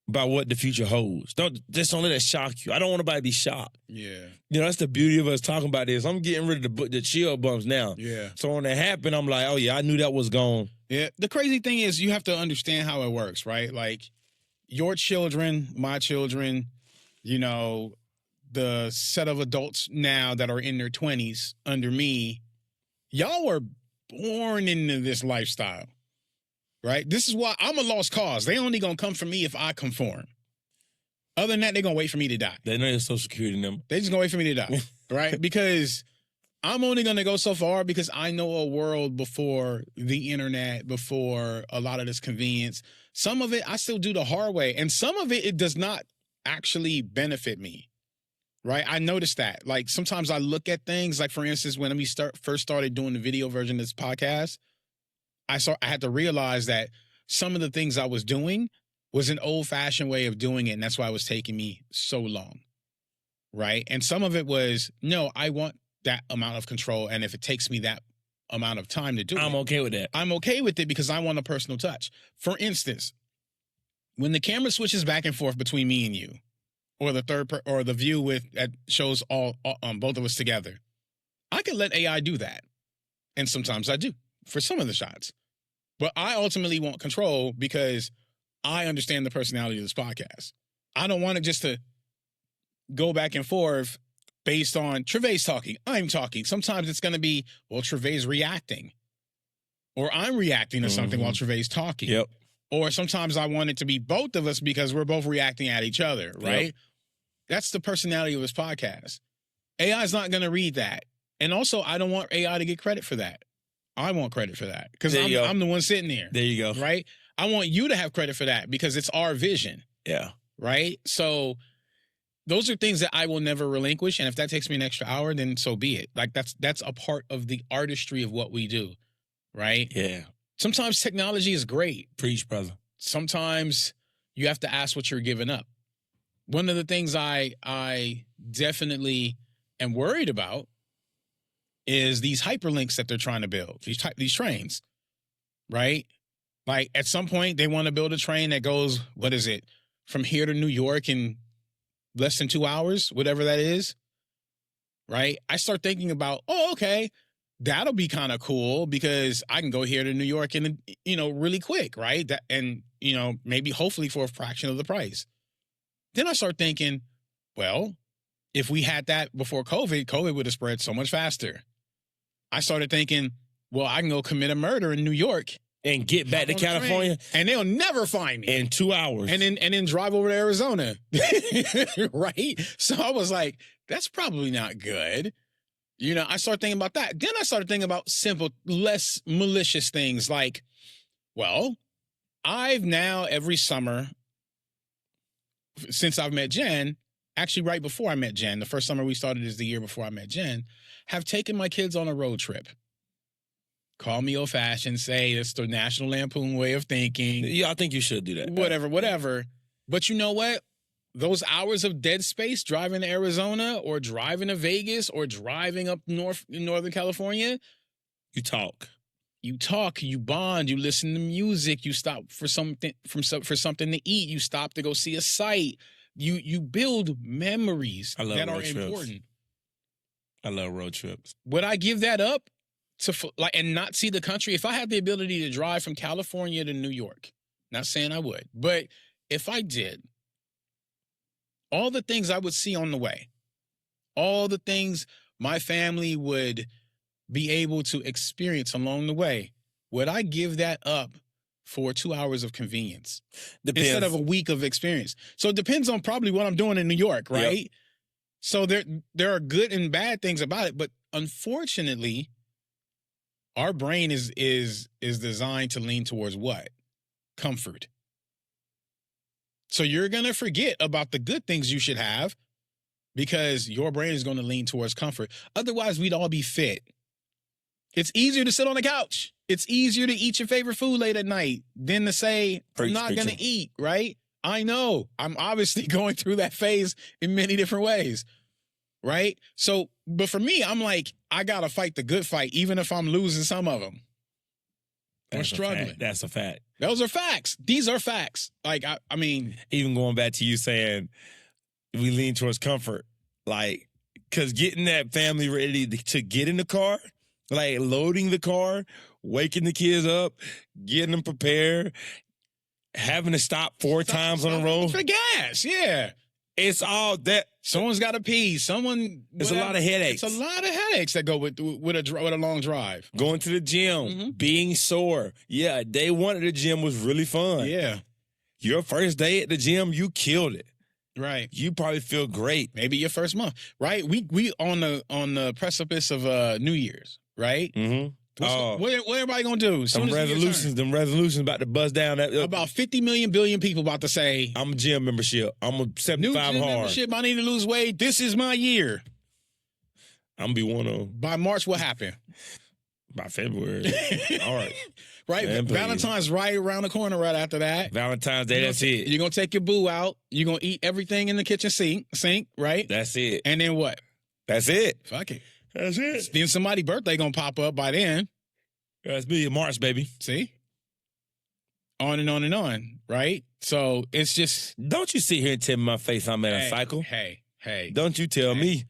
by what the future holds. Don't let it shock you. I don't want nobody to be shocked. Yeah. You know, that's the beauty of us talking about this. I'm getting rid of the chill bumps now. Yeah. So when it happened, I'm like, oh yeah, I knew that was gone. Yeah. The crazy thing is you have to understand how it works, right? Like your children, my children, you know, the set of adults now that are in their 20s under me, y'all were born into this lifestyle, right? This is why I'm a lost cause. They only gonna come for me if I conform. Other than that, they're gonna wait for me to die. They know your social security number. They just gonna wait for me to die, right? Because I'm only gonna go so far because I know a world before the internet, before a lot of this convenience. Some of it I still do the hard way, and some of it does not actually benefit me, right? I noticed that. Like sometimes I look at things, like for instance, when we first started doing the video version of this podcast, I had to realize that some of the things I was doing was an old-fashioned way of doing it, and that's why it was taking me so long, right? And some of it was, no, I want that amount of control, and if it takes me that amount of time to do I'm okay with that. I'm okay with it because I want a personal touch. For instance, when the camera switches back and forth between me and you, or the or the view that shows all both of us together, I can let AI do that, and sometimes I do for some of the shots. But I ultimately want control because I understand the personality of this podcast. I don't want it just to go back and forth based on Trevay's talking, I'm talking. Sometimes it's going to be, well, Trevay's reacting. Or I'm reacting to something while Trevay's talking. Yep. Or sometimes I want it to be both of us because we're both reacting at each other, right? Yep. That's the personality of this podcast. AI is not going to read that. And also, I don't want AI to get credit for that. I want credit for that because I'm the one sitting there. There you go. Right? I want you to have credit for that because it's our vision. Yeah. Right? So those are things that I will never relinquish. And if that takes me an extra hour, then so be it. Like that's a part of the artistry of what we do. Right? Yeah. Sometimes technology is great. Preach, brother. Sometimes you have to ask what you're giving up. One of the things I definitely am worried about is these hyperlinks that they're trying to build, these trains, right? Like at some point they want to build a train that goes, what is it, from here to New York in less than 2 hours, whatever that is, right? I start thinking about, oh, okay, that'll be kind of cool because I can go here to New York in, really quick, right? And maybe hopefully for a fraction of the price. Then I start thinking, well, if we had that before COVID would have spread so much faster. I started thinking, well, I can go commit a murder in New York and get back to California, and they'll never find me in 2 hours, and then drive over to Arizona, right? So I was like, that's probably not good. I started thinking about that. Then I started thinking about simple, less malicious things like, well, I've now every summer since I've met Jen. Actually, right before I met Jen, the first summer we started is the year before I met Jen, have taken my kids on a road trip. Call me old-fashioned, say it's the National Lampoon way of thinking. Yeah, I think you should do that. Whatever. But you know what? Those hours of dead space driving to Arizona or driving to Vegas or driving up north in Northern California, you talk. You bond, you listen to music, you stop for something to eat, you stop to go see a site. You build memories that are important. I love road trips. Would I give that up and not see the country? If I had the ability to drive from California to New York, not saying I would, but if I did, all the things I would see on the way, all the things my family would be able to experience along the way, would I give that up for 2 hours of convenience instead of a week of experience? So it depends on probably what I'm doing in New York, right? Yep. So there are good and bad things about it, but unfortunately, our brain is designed to lean towards what? Comfort. So you're going to forget about the good things you should have because your brain is going to lean towards comfort. Otherwise, we'd all be fit. It's easier to sit on the couch. It's easier to eat your favorite food late at night than to say, I'm not going to eat, right? I know. I'm obviously going through that phase in many different ways, right? So, but for me, I'm like, I got to fight the good fight, even if I'm losing some of them. Or struggling. That's a fact. Those are facts. These are facts. Like, I mean. Even going back to you saying we lean towards comfort, like, because getting that family ready to get in the car, like loading the car, waking the kids up, getting them prepared, having to stop 4 times on the road. For gas, yeah. It's all that. Someone's got to pee. It's a lot of headaches. It's a lot of headaches that go with a long drive. Going to the gym, being sore. Yeah, day one at the gym was really fun. Yeah. Your first day at the gym, you killed it. Right. You probably feel great. Maybe your first month. Right. We on the precipice of New Year's. Right. Mm-hmm. What everybody gonna do? Them resolutions about to buzz down. About 50 million billion people about to say, I'm a gym membership. I'm a 75 new gym hard. membership. I need to lose weight. This is my year. I'm gonna be one of them. By March, what happened? By February. All right. Right. Man, Valentine's right around the corner right after that. Valentine's Day, that's it. You're gonna take your boo out. You're gonna eat everything in the kitchen sink, right? That's it. And then what? That's it. Fuck it. That's it. Then somebody's birthday gonna pop up by then. That's me in March, baby. See? On and on and on, right? So it's just... Don't you sit here and tell me my face I'm in a cycle. Hey. Don't you tell me.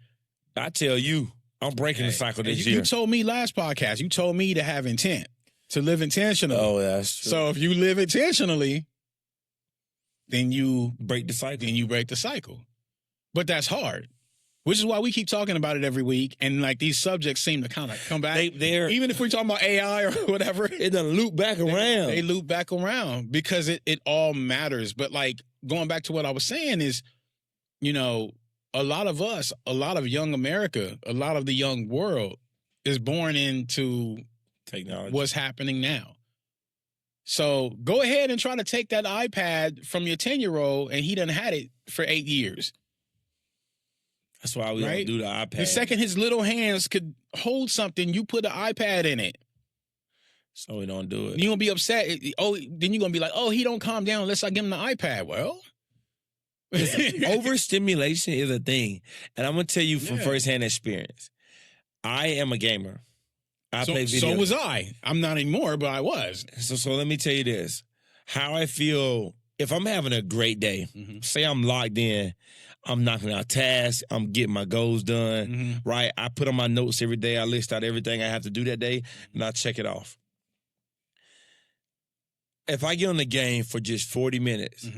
I tell you, I'm breaking the cycle this year. You told me last podcast, you told me to have intent, to live intentionally. Oh, that's true. So if you live intentionally, then you... break the cycle. Then you break the cycle. But that's hard. Which is why we keep talking about it every week, and like these subjects seem to kind of come back. Even if we're talking about AI or whatever, it doesn't loop back around. They loop back around because it all matters. But like going back to what I was saying is, you know, a lot of us, a lot of young America, a lot of the young world is born into technology. What's happening now. So go ahead and try to take that iPad from your 10-year-old, and he done had it for 8 years. That's why we don't do the iPad. The second his little hands could hold something, you put the iPad in it. So we don't do it. You're going to be upset. Oh, then you're going to be like, oh, he don't calm down unless I give him the iPad. Well. Overstimulation is a thing. And I'm going to tell you from firsthand experience. I am a gamer. I play video. So was I. I'm not anymore, but I was. So let me tell you this. How I feel if I'm having a great day, say I'm locked in, I'm knocking out tasks, I'm getting my goals done, right? I put on my notes every day, I list out everything I have to do that day, and I check it off. If I get on the game for just 40 minutes,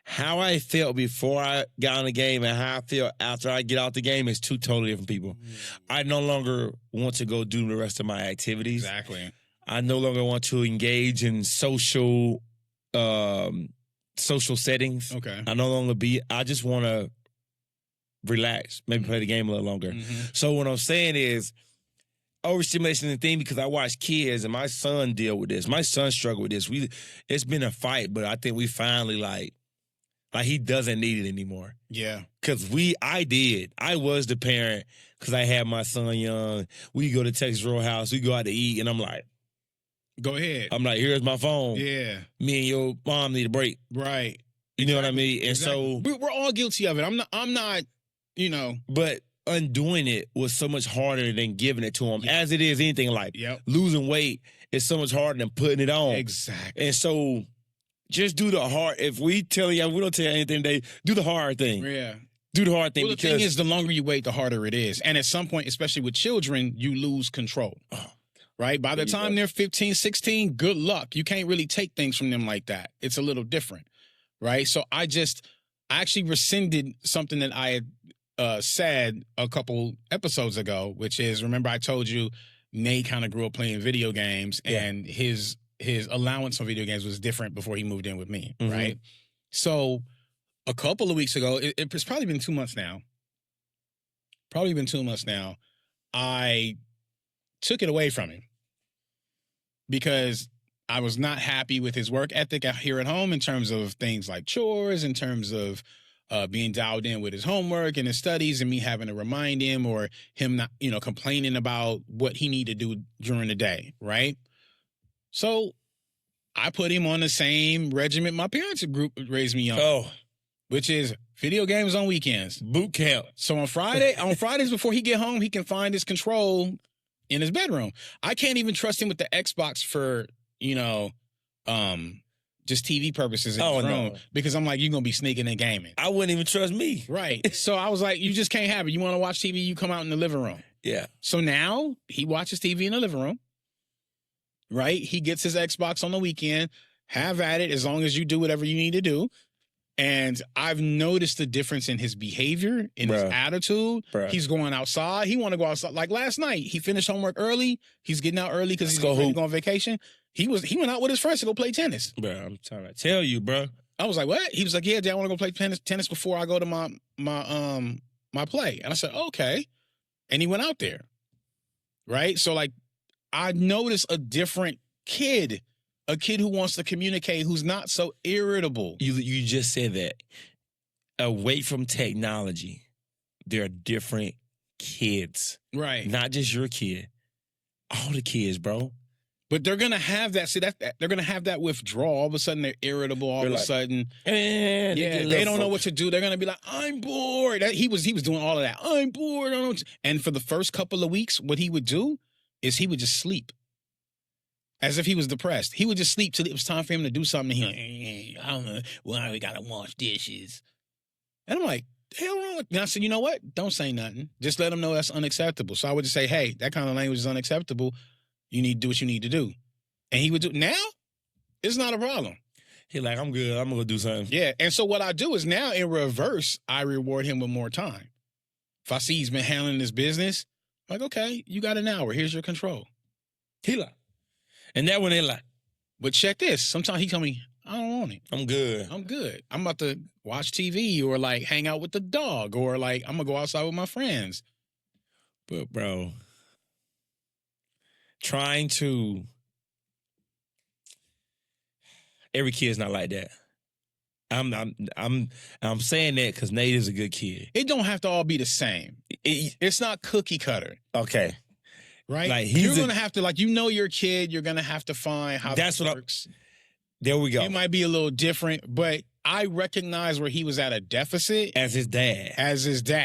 how I felt before I got on the game and how I feel after I get out the game is two totally different people. I no longer want to go do the rest of my activities. Exactly. I no longer want to engage in social settings. Okay. I just want to relax, maybe play the game a little longer. So what I'm saying is overstimulation is the thing because I watch kids and my son deal with this. My son struggled with this. It's been a fight, but I think we finally like he doesn't need it anymore. Yeah. Because I was the parent because I had my son young. We go to Texas Roadhouse, we go out to eat, and I'm like, go ahead. I'm like, here's my phone. Yeah. Me and your mom need a break. Right. You know what I mean? And so we're all guilty of it. I'm not, you know. But undoing it was so much harder than giving it to him. As it is anything in life. Losing weight is so much harder than putting it on. Exactly. And so just do the hard. If we don't tell you anything today, do the hard thing. Yeah. Do the hard thing. Well, the thing is, the longer you wait, the harder it is. And at some point, especially with children, you lose control. Right? By the time they're 15, 16, good luck. You can't really take things from them like that. It's a little different. Right? So I actually rescinded something that I had said a couple episodes ago, which is, remember I told you Nate kind of grew up playing video games and his allowance on video games was different before he moved in with me, right? So a couple of weeks ago, it's probably been 2 months now. I took it away from him because I was not happy with his work ethic here at home in terms of things like chores, in terms of being dialed in with his homework and his studies and me having to remind him or him not, complaining about what he needed to do during the day, right? So I put him on the same regiment my parents group raised me on, which is video games on weekends. Boot camp. So on Fridays before he get home, he can find his control in his bedroom. I can't even trust him with the Xbox for, just TV purposes in his room because I'm like, you're going to be sneaking and gaming. I wouldn't even trust me. Right. So I was like, you just can't have it. You want to watch TV, you come out in the living room. Yeah. So now he watches TV in the living room. Right? He gets his Xbox on the weekend. Have at it as long as you do whatever you need to do. And I've noticed the difference in his behavior, in his attitude. He's going outside. He want to go outside. Like last night, he finished homework early. He's getting out early because he's going on vacation. He went out with his friends to go play tennis. Bro, I'm trying to tell you, bro. I was like, what? He was like, yeah, Dad, I want to go play tennis before I go to my play. And I said, okay. And he went out there. Right? So like, I noticed a different kid. A kid who wants to communicate, who's not so irritable. You just said that. Away from technology, there are different kids. Right. Not just your kid. All the kids, bro. But they're going to have that. See, they're going to have that withdrawal. All of a sudden, they're irritable. All of a sudden. They don't know what to do. They're going to be like, I'm bored. He was doing all of that. I'm bored. I don't know. And for the first couple of weeks, what he would do is he would just sleep. As if he was depressed. He would just sleep till it was time for him to do something. He like, I don't know. Well, we got to wash dishes. And I'm like, the hell wrong with you? And I said, you know what? Don't say nothing. Just let him know that's unacceptable. So I would just say, hey, that kind of language is unacceptable. You need to do what you need to do. And he would do. Now, it's not a problem. He like, I'm good. I'm going to go do something. Yeah. And so what I do is now in reverse, I reward him with more time. If I see he's been handling his business, I'm like, okay, you got an hour. Here's your control. He like. And that one they like. But check this. Sometimes he tell me, I don't want it. I'm good. I'm good. I'm about to watch TV or like hang out with the dog or like I'm going to go outside with my friends. But bro, trying to, every kid's not like that. I'm saying that because Nate is a good kid. It don't have to all be the same. It's not cookie cutter. Okay. Right? Like you're going to have to, like, you know your kid, you're going to have to find how that's that what works. There we go. It might be a little different, but I recognize where he was at a deficit. As his dad.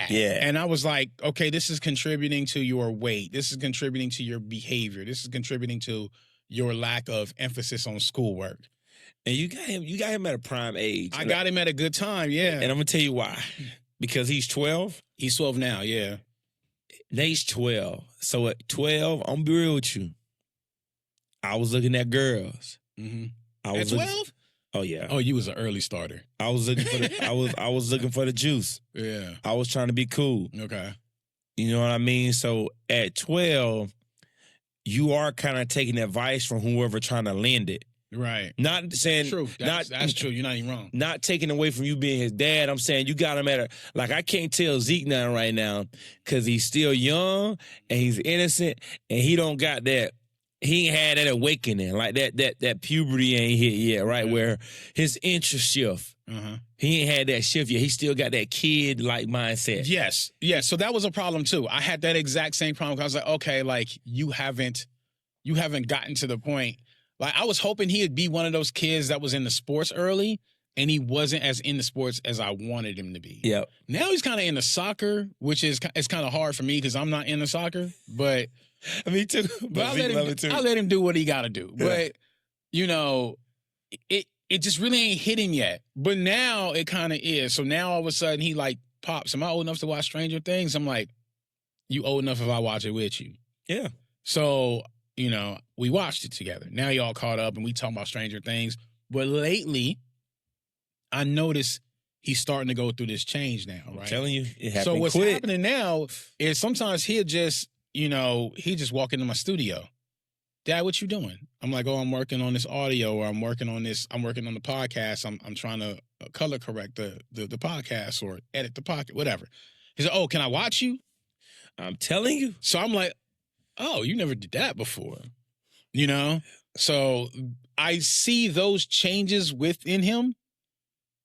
Yeah. And I was like, okay, this is contributing to your weight. This is contributing to your behavior. This is contributing to your lack of emphasis on schoolwork. And you got him at a prime age. I got him at a good time, yeah. And I'm going to tell you why. Because he's 12. He's 12 now, yeah. Nate's 12. So at 12, I'm be real with you. I was looking at girls. Mm-hmm. At 12? Oh yeah. Oh, you was an early starter. I was looking for I was looking for the juice. Yeah. I was trying to be cool. Okay. You know what I mean? So at 12, you are kind of taking advice from whoever trying to lend it. Right. Not saying true. That's true. You're not even wrong. Not taking away from you being his dad. I'm saying you got him at a, like, I can't tell Zeke nothing right now because he's still young and he's innocent and he don't got that. He ain't had that awakening, like that puberty ain't hit yet, right? Yeah. Where his interest shift. Uh-huh. He ain't had that shift yet. He still got that kid-like mindset. Yes. Yes. So that was a problem too. I had that exact same problem. I was like, okay, like you haven't gotten to the point. Like, I was hoping he'd be one of those kids that was in the sports early, and he wasn't as in the sports as I wanted him to be. Yep. Now he's kind of into soccer, which is it's kind of hard for me because I'm not into soccer. But me too. But I let him do what he got to do. Yeah. But you know, it just really ain't hit him yet. But now it kind of is. So now all of a sudden he like pops. Am I old enough to watch Stranger Things? I'm like, you old enough if I watch it with you? Yeah. So, you know, we watched it together. Now y'all caught up and we talking about Stranger Things. But lately, I noticed he's starting to go through this change now, right? I'm telling you, it happened. So what's happening now is sometimes he'll just, you know, he just walk into my studio. Dad, what you doing? I'm like, oh, I'm working on this audio, or I'm working on the podcast. I'm trying to color correct the podcast or edit the pocket, whatever. He said, oh, can I watch you? I'm telling you. So I'm like, oh, you never did that before, you know? So I see those changes within him,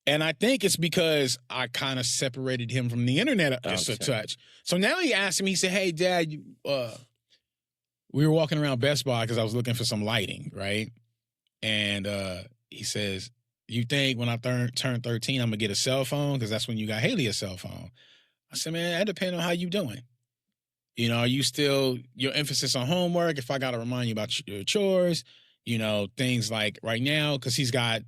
and I think it's because I kind of separated him from the internet just a touch. So now he asked me, he said, hey, Dad, we were walking around Best Buy because I was looking for some lighting, right? And he says, you think when I turn 13, I'm going to get a cell phone? Because that's when you got Haley a cell phone. I said, man, that depends on how you doing. You know, are you still, your emphasis on homework, if I got to remind you about your chores, you know, things like right now, because he's got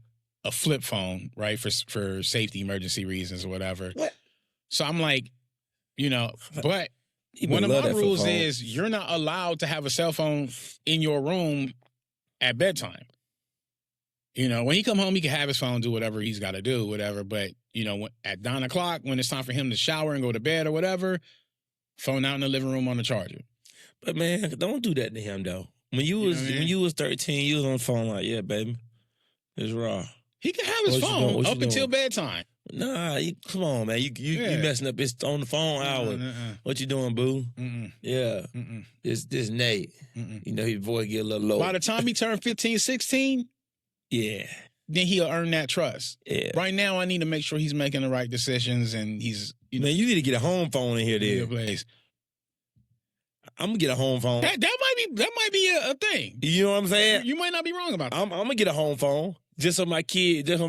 a flip phone, right, for safety emergency reasons or whatever. What? So I'm like, you know, but one of my rules is you're not allowed to have a cell phone in your room at bedtime. You know, when he come home, he can have his phone, do whatever he's got to do, whatever. But, you know, at 9 o'clock, when it's time for him to shower and go to bed or whatever, phone out in the living room on the charger. But, man, don't do that to him, though. When you was 13, you was on the phone like, yeah, baby, it's raw. He can have his phone up until bedtime. Nah, come on, man. You messing up. It's on the phone hour. What you doing, boo? Yeah. This Nate. You know, his voice get a little low. By the time he turned 15, 16, yeah, then he'll earn that trust. Yeah. Right now, I need to make sure he's making the right decisions and he's... Man, you need to get a home phone in here, then. I'm gonna get a home phone. That might be a thing. You know what I'm saying? You might not be wrong about that. I'm gonna get a home phone. Just so my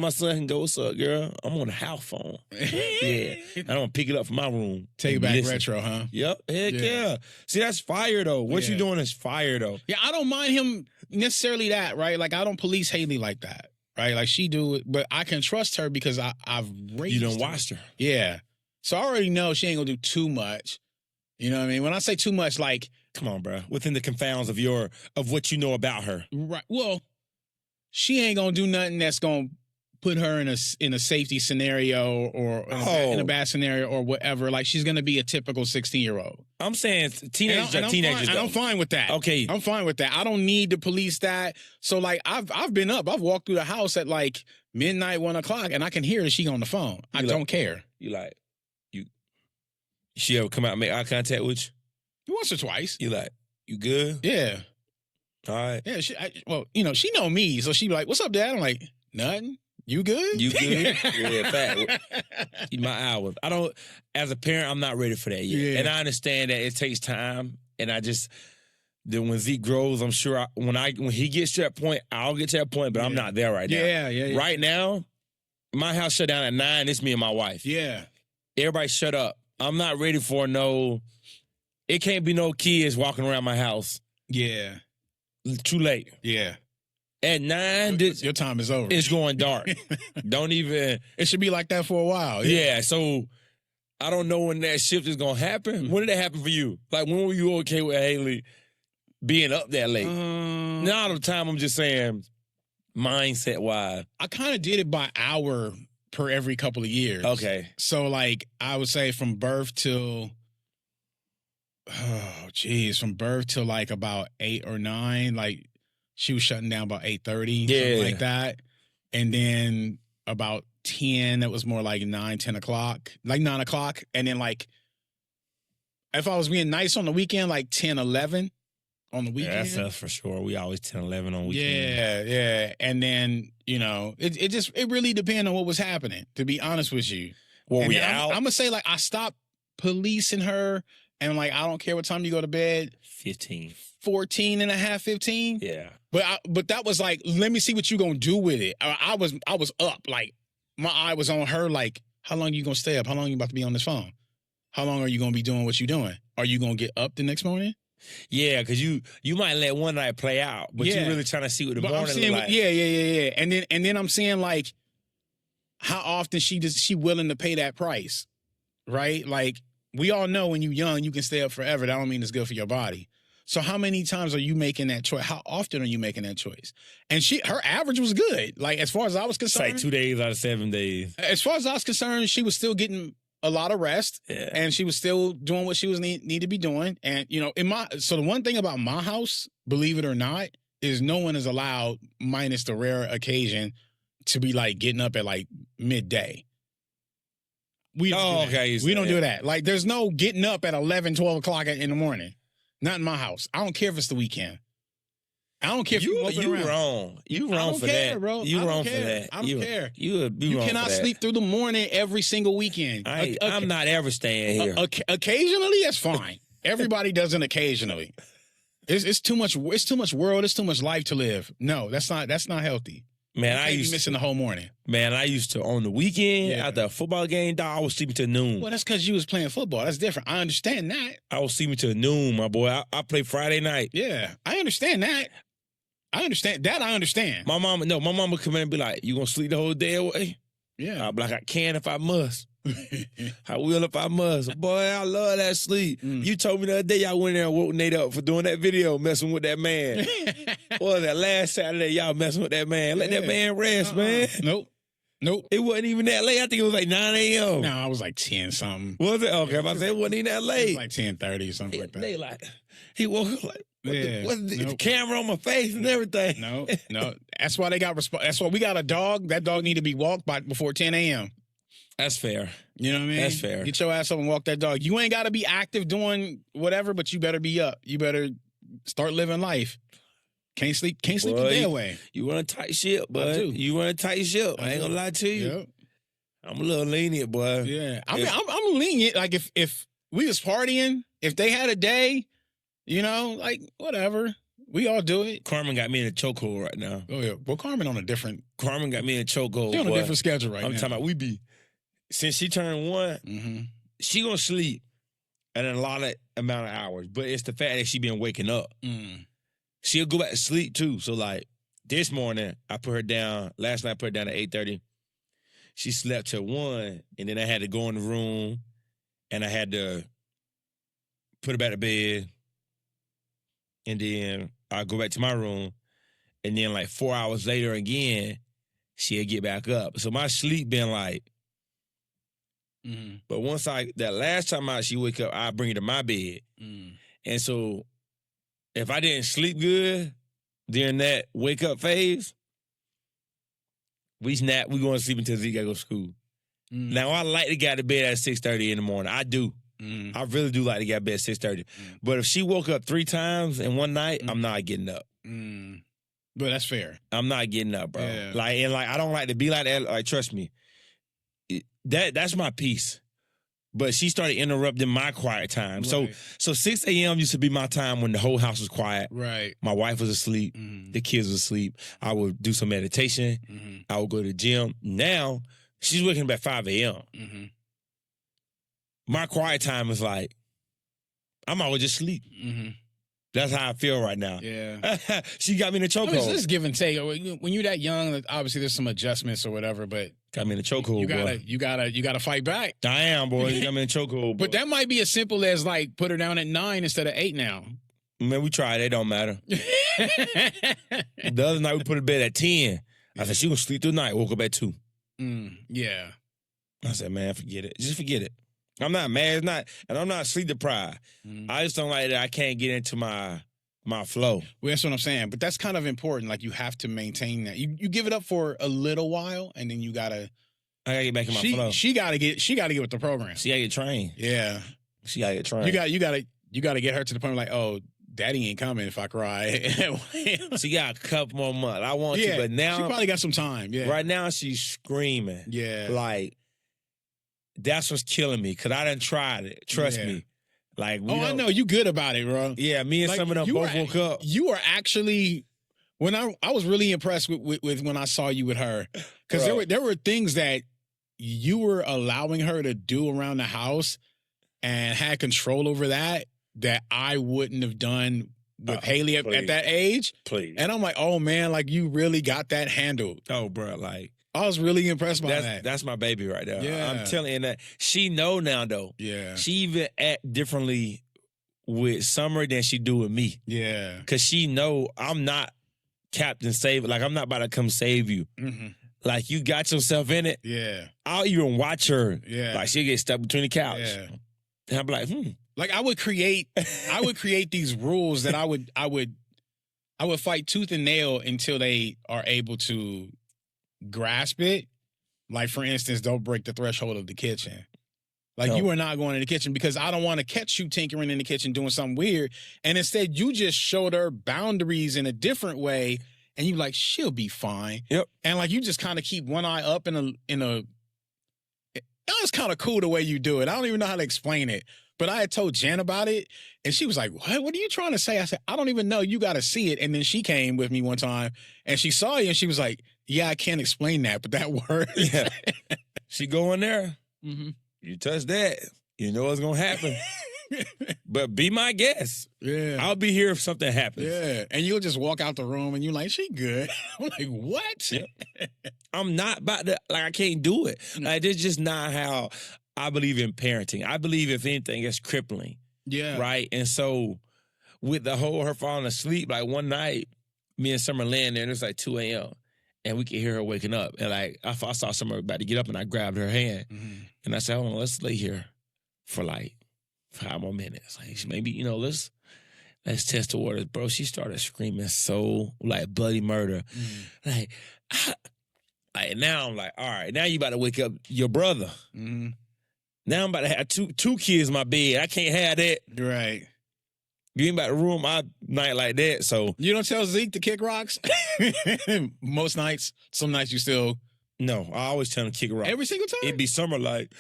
son can go, what's up, girl? I'm on a house phone. Yeah. I don't pick it up from my room. Take it back retro, huh? Yep. Heck yeah. See, that's fire, though. What you doing is fire, though. Yeah, I don't mind him necessarily that, right? Like, I don't police Haley like that, right? Like, she do it, but I can trust her because I've raised You done watched her. Yeah. So I already know she ain't gonna do too much. You know what I mean? When I say too much, like... Come on, bro. Within the confounds of what you know about her. Right. Well... She ain't gonna do nothing that's gonna put her in a safety scenario or in a bad scenario or whatever. Like, she's gonna be a typical 16-year-old. I'm saying teenagers are teenagers. I'm fine with that. Okay, I'm fine with that. I don't need to police that. So like, I've been up. I've walked through the house at like midnight, 1 o'clock, and I can hear that she on the phone. I don't care. She ever come out and make eye contact with you? Once or twice. You like, you good? Yeah. All right. Yeah, she know me, so she be like, "What's up, Dad?" I'm like, "Nothing. You good? You good?" Yeah, fact. My hours. As a parent, I'm not ready for that yet. Yeah. And I understand that it takes time. And then when Zeke grows, I'm sure when he gets to that point, I'll get to that point, but I'm not there right now. Yeah. Right now, my house shut down at 9. It's me and my wife. Yeah. Everybody shut up. I'm not ready for it can't be no kids walking around my house. Yeah. Too late. Yeah. At 9, your time is over. It's going dark. Don't even. It should be like that for a while. Yeah. So I don't know when that shift is gonna happen. When did that happen for you? Like, when were you okay with Haley being up that late? Not all the time. I'm just saying, mindset wise. I kind of did it by hour per every couple of years. Okay. So like, I would say from birth till. Oh, geez. From birth till like about 8 or 9, like she was shutting down about 8:30, something like that. And then about 10, it was more like 9, 10 o'clock, like 9 o'clock. And then like, if I was being nice on the weekend, like 10, 11 on the weekend. Yeah, that's us for sure. We always 10, 11 on weekend. Yeah. And then, it really depended on what was happening, to be honest with you. Well, I'm going to say like, I stopped policing her. And like, I don't care what time you go to bed. 15. 14 and a half, 15. Yeah. But that was like, let me see what you gonna do with it. I was up, like my eye was on her. Like, how long you gonna stay up? How long you about to be on this phone? How long are you gonna be doing what you doing? Are you gonna get up the next morning? Yeah, because you might let one night play out, but you're really trying to see what the morning look like. Yeah. And then I'm seeing like, how often she willing to pay that price, right? Like, we all know when you're young, you can stay up forever. That don't mean it's good for your body. So how many times are you making that choice? How often are you making that choice? And her average was good. Like, as far as I was concerned. It's like 2 days out of 7 days. As far as I was concerned, she was still getting a lot of rest. Yeah. And she was still doing what she was need to be doing. And, so the one thing about my house, believe it or not, is no one is allowed, minus the rare occasion, to be like getting up at like midday. We don't do that. Like, there's no getting up at 11, 12 o'clock in the morning. Not in my house. I don't care if it's the weekend. I don't care if you around. Wrong. You wrong for that, bro. You wrong for that. I don't care. You cannot sleep through the morning every single weekend. I'm not ever staying here. Occasionally, that's fine. Everybody does it occasionally. It's too much. It's too much world. It's too much life to live. No, that's not healthy. Man, I used to missing the whole morning. Man, I used to on the weekend after a football game, dog, I was sleeping till noon. Well, that's because you was playing football. That's different. I understand that. I was sleeping till noon, my boy. I play Friday night. Yeah, I understand that. I understand. My mama come in and be like, "You gonna sleep the whole day away?" Yeah, I'll be like, "I can if I must." I will if I must. Boy, I love that sleep. You told me the other day y'all went there and woke Nate up for doing that video, messing with that man. Boy, that last Saturday, y'all messing with that man. Let that man rest, man. Nope. It wasn't even that late. I think it was like 9 a.m. No, I was like 10 something. Was it? Okay, if I said it wasn't even that It late. was like 10:30 or something like that. They like, he woke up like, what's the Nope. camera on my face and everything. No. That's why they got that's why we got a dog. That dog need to be walked before 10 a.m. That's fair. You know what I mean? That's fair. Get your ass up and walk that dog. You ain't got to be active doing whatever, but you better be up. You better start living life. Can't sleep the day away. You run a tight ship, bud. You run a tight ship. I ain't gonna lie to you. Yep. I'm a little lenient, boy. Yeah. I mean, I'm lenient. Like if we was partying, if they had a day, like whatever. We all do it. Carmen got me in a chokehold right now. Oh yeah. Well, Carmen got me in a chokehold. on a different schedule right now. I'm talking about since she turned 1, she gonna sleep at a lot of amount of hours. But it's the fact that she been waking up. She'll go back to sleep too. So like this morning, I put her down. Last night I put her down at 8:30. She slept till 1, and then I had to go in the room, and I had to put her back to bed, and then I go back to my room, and then like 4 hours later again, she'll get back up. So my sleep been like. But once that last time she wake up, I bring her to my bed, and so if I didn't sleep good during that wake up phase, we going to sleep until Zeke got to go to school. Now I like to get out of bed at 6:30 in the morning. I do. I really do like to get out of bed at 6:30. But if she woke up 3 times in one night, I'm not getting up. But that's fair. I'm not getting up, bro. Yeah. Like I don't like to be like that. Like trust me, that's my peace. But she started interrupting my quiet time. Right. So 6 a.m. used to be my time when the whole house was quiet. Right. My wife was asleep. The kids was asleep. I would do some meditation. I would go to the gym. Now, she's waking up at 5 a.m. My quiet time is like, I'm always just sleep. That's how I feel right now. Yeah. She got me in a chokehold. This is give and take. When you're that young, obviously there's some adjustments or whatever, but got me in a chokehold, boy. You gotta fight back. I am, boy. You got me in a chokehold, boy. But that might be as simple as like put her down at 9 instead of 8 now. Man, we tried. It don't matter. The other night we put her to bed at 10. I said she gonna sleep through the night. Woke up at 2. Yeah. I said, man, forget it. Just forget it. I'm not mad. It's not, and I'm not sleep deprived. I just don't like that I can't get into my flow. Well, that's what I'm saying. But that's kind of important. Like you have to maintain that. You give it up for a little while, and then I gotta get back in my flow. She gotta get with the program. She gotta get trained. Yeah. She gotta get trained. You gotta get her to the point where like, oh, daddy ain't coming if I cry. She got a couple more months. I want to, but now she probably got some time. Yeah. Right now she's screaming. Yeah. Like that's what's killing me because I done tried it. Trust me. Like, I know you good about it, bro. Yeah, me and some of them both woke up. You are actually when I was really impressed with when I saw you with her because there were things that you were allowing her to do around the house and had control over that I wouldn't have done with Haley at that age. Please. And I'm like, oh man, like you really got that handled. Oh, bro, like. I was really impressed by that. That's my baby right there. Yeah. I'm telling you that. She know now, though. Yeah. She even act differently with Summer than she do with me. Yeah. Because she know I'm not Captain Save. Like, I'm not about to come save you. Like, you got yourself in it. Yeah. I'll even watch her. Yeah. Like, she'll get stuck between the couch. Yeah. And I'll be like, Like, I would create these rules that I would fight tooth and nail until they are able to grasp it. Like, for instance, don't break the threshold of the kitchen. Like, you are not going in the kitchen because I don't want to catch you tinkering in the kitchen doing something weird. And instead, you just showed her boundaries in a different way. And you like, she'll be fine. Yep. And like, you just kind of keep one eye up it's kind of cool the way you do it. I don't even know how to explain it. But I had told Jen about it, and she was like, what are you trying to say? I said, I don't even know. You got to see it. And then she came with me one time, and she saw you, and she was like, yeah, I can't explain that, but that works. Yeah. She go in there. You touch that, you know what's going to happen. But be my guest. Yeah. I'll be here if something happens. Yeah. And you'll just walk out the room and you're like, she good. I'm like, what? Yep. I'm not about to, like, I can't do it. Like, this is just not how I believe in parenting. I believe, if anything, it's crippling. Yeah. Right? And so, with the whole her falling asleep, like, one night, me and Summer laying there, and it's like 2 a.m., and we could hear her waking up. And, like, I saw Summer about to get up, and I grabbed her hand. Mm-hmm. And I said, hold on, let's lay here for, like, 5 more minutes. Like, maybe, you know, let's test the waters. Bro, she started screaming so, like, bloody murder. Like, now I'm like, all right, now you about to wake up your brother. Mm-hmm. Now I'm about to have two kids in my bed. I can't have that. Right. You ain't about to ruin my night like that. So You don't tell Zeke to kick rocks? Most nights. Some nights you still. no, I always tell him to kick a rock. Every single time? It'd be Summer like,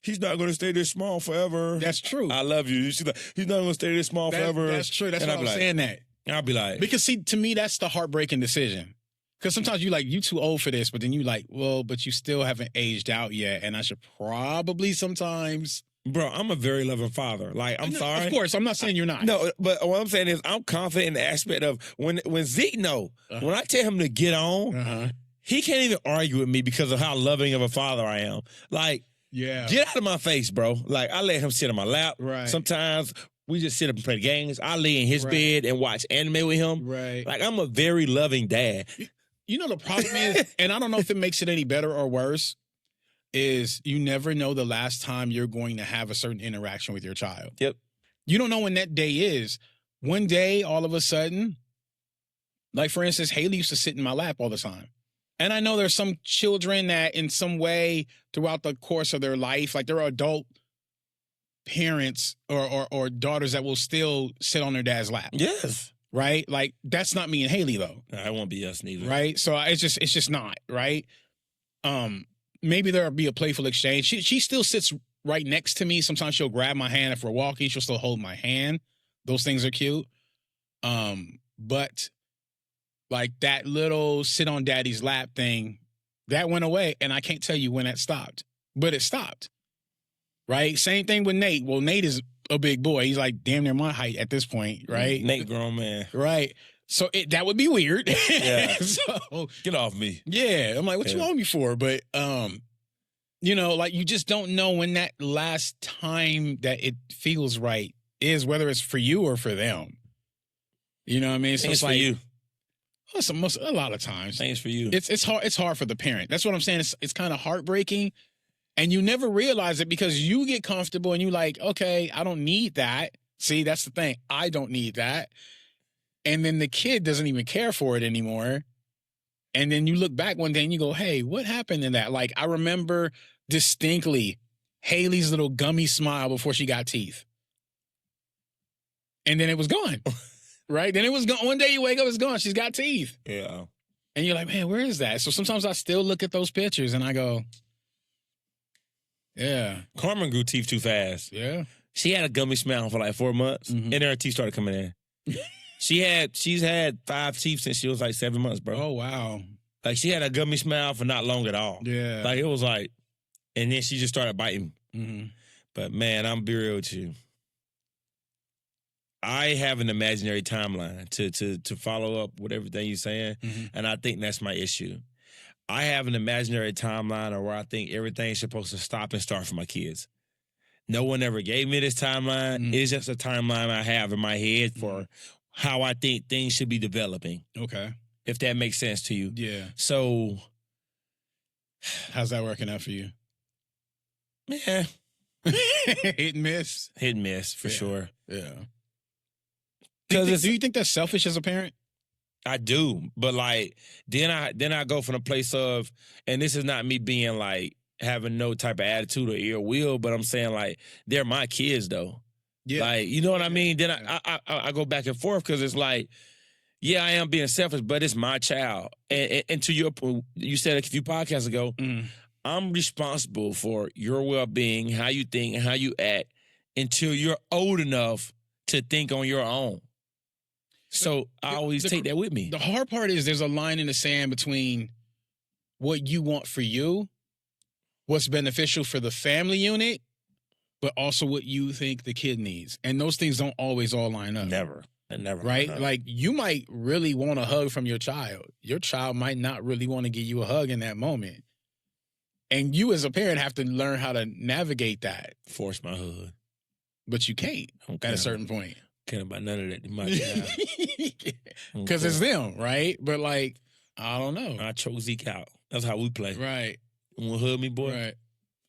he's not going to stay this small forever. That's true. I love you. She's like, he's not going to stay this small forever. That's true. That's And why I'd I'm be like, saying that. I'll be like, Because, see, to me, that's the heartbreaking decision. Because sometimes you like, you too old for this, but then you like, well, but you still haven't aged out yet. And I should probably sometimes. bro, I'm a very loving father. Like, I'm sorry. Of course, I'm not saying you're not. No, but what I'm saying is I'm confident in the aspect of when Zeke when I tell him to get on, he can't even argue with me because of how loving of a father I am. Like, Yeah. get out of my face, bro. Like, I let him sit on my lap. Right. Sometimes we just sit up and play games. I lay in his bed and watch anime with him. Right. Like, I'm a very loving dad. You know, the problem is, and I don't know if it makes it any better or worse, is you never know the last time you're going to have a certain interaction with your child. Yep. You don't know when that day is. One day, all of a sudden, like, for instance, Haley used to sit in my lap all the time. And I know there's some children that in some way throughout the course of their life, like, there are adult parents or daughters that will still sit on their dad's lap. Yes. Right? Like, that's not me and Haley, though. Nah, it won't be us neither. Right? So it's just not, right? Maybe there'll be a playful exchange. She still sits right next to me. Sometimes she'll grab my hand if we're walking. She'll still hold my hand. Those things are cute. But like that little sit on daddy's lap thing, that went away. And I can't tell you when that stopped, but it stopped. Right? Same thing with Nate. Well, Nate is a big boy. He's like damn near my height at this point, right? Nate grown man. Right. So that would be weird. Yeah. So Get off me. yeah, I'm like, what you want me for? But you know, like, you just don't know when that last time that it feels right is, whether it's for you or for them. You know what I mean? So Thanks it's for like you. a lot of times. Thanks for you. It's hard. It's hard for the parent. That's what I'm saying. It's kind of heartbreaking, and you never realize it because you get comfortable and you like, okay, I don't need that. See, that's the thing. I don't need that. And then the kid doesn't even care for it anymore. And then you look back one day and you go, hey, what happened in that? Like, I remember distinctly Haley's little gummy smile before she got teeth. And then it was gone. Right? Then it was gone. One day you wake up, it's gone. She's got teeth. Yeah. And you're like, man, where is that? So sometimes I still look at those pictures and I go, yeah. Carmen grew teeth too fast. Yeah. She had a gummy smile for like 4 months, and then her teeth started coming in. She's had 5 teeth since she was like 7 months, bro. Oh, wow. Like, she had a gummy smile for not long at all. Yeah. Like, it was like, and then she just started biting. Mm-hmm. But man, I'm be real with you. I have an imaginary timeline to follow up with everything you're saying, and I think that's my issue. I have an imaginary timeline where I think everything's supposed to stop and start for my kids. No one ever gave me this timeline. It's just a timeline I have in my head for how I think things should be developing. Okay. If that makes sense to you. Yeah. So, how's that working out for you? yeah. Hit and miss. Hit and miss, for sure. Yeah. Do you think that's selfish as a parent? I do, but like then I go from a place of, and this is not me being like having no type of attitude or ill will, but I'm saying like they're my kids though. Yeah. Like, you know what I mean? Then I go back and forth because it's like, yeah, I am being selfish, but it's my child. And to your point, you said a few podcasts ago, I'm responsible for your well-being, how you think, and how you act until you're old enough to think on your own. So I always take that with me. The hard part is there's a line in the sand between what you want for you, what's beneficial for the family unit, but also what you think the kid needs. And those things don't always all line up. Never. Right? No. Like, you might really want a hug from your child. Your child might not really want to give you a hug in that moment. And you as a parent have to learn how to navigate that. Force my hug. But you can't at a certain point. Can't about none of that. My child. Because it's them, right? But like, I don't know. I choke Zeke out. That's how we play. Right. You want to hug me, boy? Right.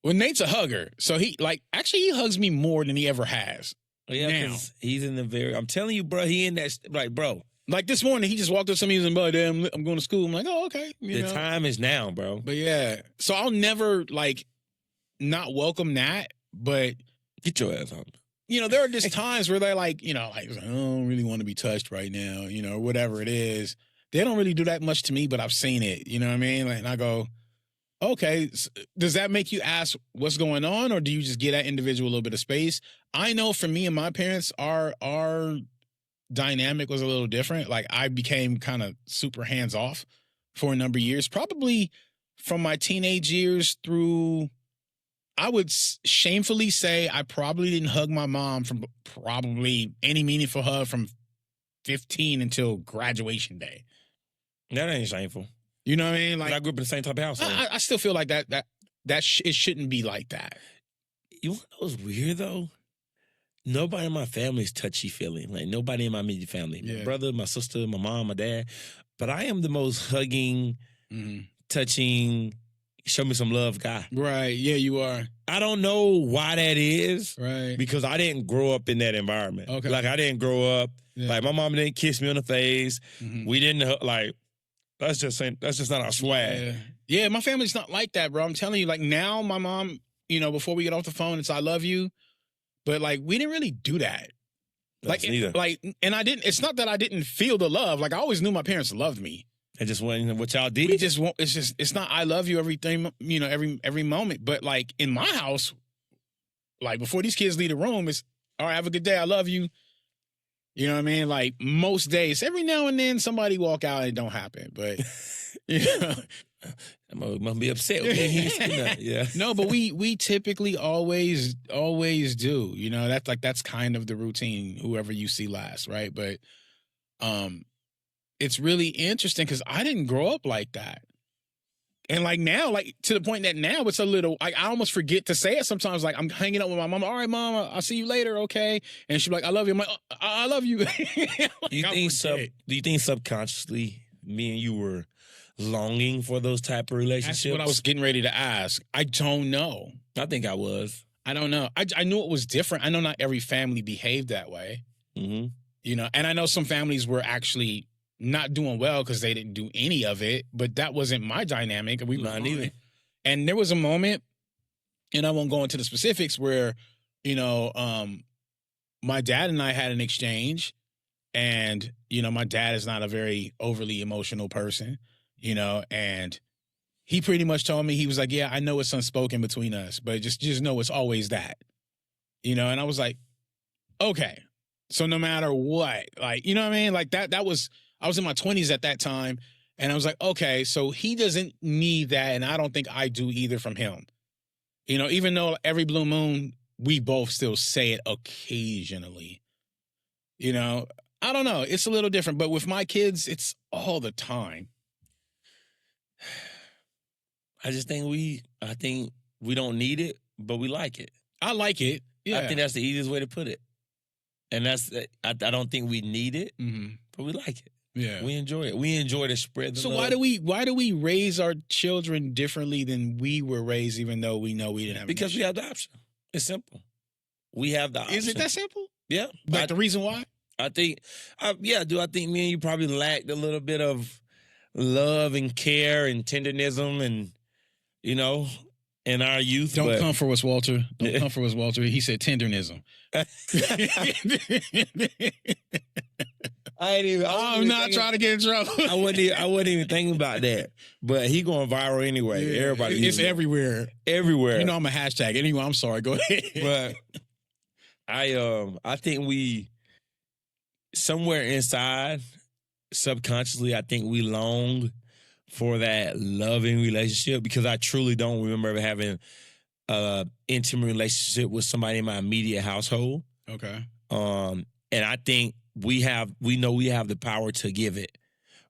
Well, Nate's a hugger. So he hugs me more than he ever has. Yeah, because he's in the very, I'm telling you, bro, he in that, like, bro. Like this morning, he just walked up to me and was like, damn, I'm going to school. I'm like, oh, okay. The time is now, bro. But yeah. So I'll never, like, not welcome that, but. Get your ass on. There are just times where they're like, like, I don't really want to be touched right now, or whatever it is. They don't really do that much to me, but I've seen it. You know what I mean? Like, and I go, okay, does that make you ask what's going on, or do you just give that individual a little bit of space? I know for me and my parents, our dynamic was a little different. Like, I became kind of super hands off for a number of years, probably from my teenage years through, I would shamefully say I probably didn't hug my mom from probably any meaningful hug from 15 until graduation day. That ain't shameful. You know what I mean? Like, I grew up in the same type of household. I still feel like that it shouldn't be like that. You know what's weird though? Nobody in my family is touchy feeling. Like, nobody in my immediate family. My brother, my sister, my mom, my dad. But I am the most hugging, touching, show me some love guy. Right. Yeah, you are. I don't know why that is. Right. Because I didn't grow up in that environment. Okay. Like, I didn't grow up. Yeah. Like, my mom didn't kiss me on the face. We didn't, like, that's just not our swag. Yeah, my family's not like that, bro. I'm telling you, like, now my mom, before we get off the phone, it's I love you. But, like, we didn't really do that. Like, and I didn't, it's not that I didn't feel the love. Like, I always knew my parents loved me. It just wasn't what y'all did. We just won't, it's not I love you everything, every moment. But, like, in my house, like, before these kids leave the room, it's, all right, have a good day, I love you. You know what I mean? Like, most days, every now and then somebody walk out and it don't happen. But, I must be upset with me. Yeah. No, but we typically always do. That's kind of the routine, whoever you see last, right? But it's really interesting because I didn't grow up like that. And like now, like to the point that now it's a little, I almost forget to say it sometimes. Like I'm hanging out with my mom. All right, mom, I'll see you later, okay? And she'll be like, I love you. I'm like, I love you. Do you think subconsciously me and you were longing for those type of relationships? That's what I was getting ready to ask. I don't know. I think I was. I don't know. I knew it was different. I know not every family behaved that way. Mm-hmm. And I know some families were actually not doing well because they didn't do any of it, but that wasn't my dynamic. Not either. And there was a moment, and I won't go into the specifics, where, my dad and I had an exchange, and, my dad is not a very overly emotional person, and he pretty much told me, he was like, yeah, I know it's unspoken between us, but just know it's always that, and I was like, okay. So no matter what, like, you know what I mean? Like that was, I was in my 20s at that time, and I was like, okay, so he doesn't need that, and I don't think I do either from him. Even though every blue moon, we both still say it occasionally. I don't know. It's a little different, but with my kids, it's all the time. I think we don't need it, but we like it. I like it. Yeah. I think that's the easiest way to put it. And I don't think we need it, but we like it. Yeah. We enjoy it. We enjoy to spread the love. So why do we raise our children differently than we were raised, even though we know we didn't have Because we have the option. It's simple. We have the option. Is it that simple? Yeah. Like the reason why? I think, I think me and you probably lacked a little bit of love and care and tenderism and, in our youth. Don't come for us, Walter. Don't come for us, Walter. He said tenderism. I'm not trying to get in trouble. I wasn't even thinking about that. But he going viral anyway. Yeah, everybody. It's everywhere. Everywhere. I'm a hashtag. Anyway, I'm sorry. Go ahead. But I think we, somewhere inside, subconsciously, I think we long for that loving relationship, because I truly don't remember ever having intimate relationship with somebody in my immediate household. Okay. And I think we know we have the power to give it,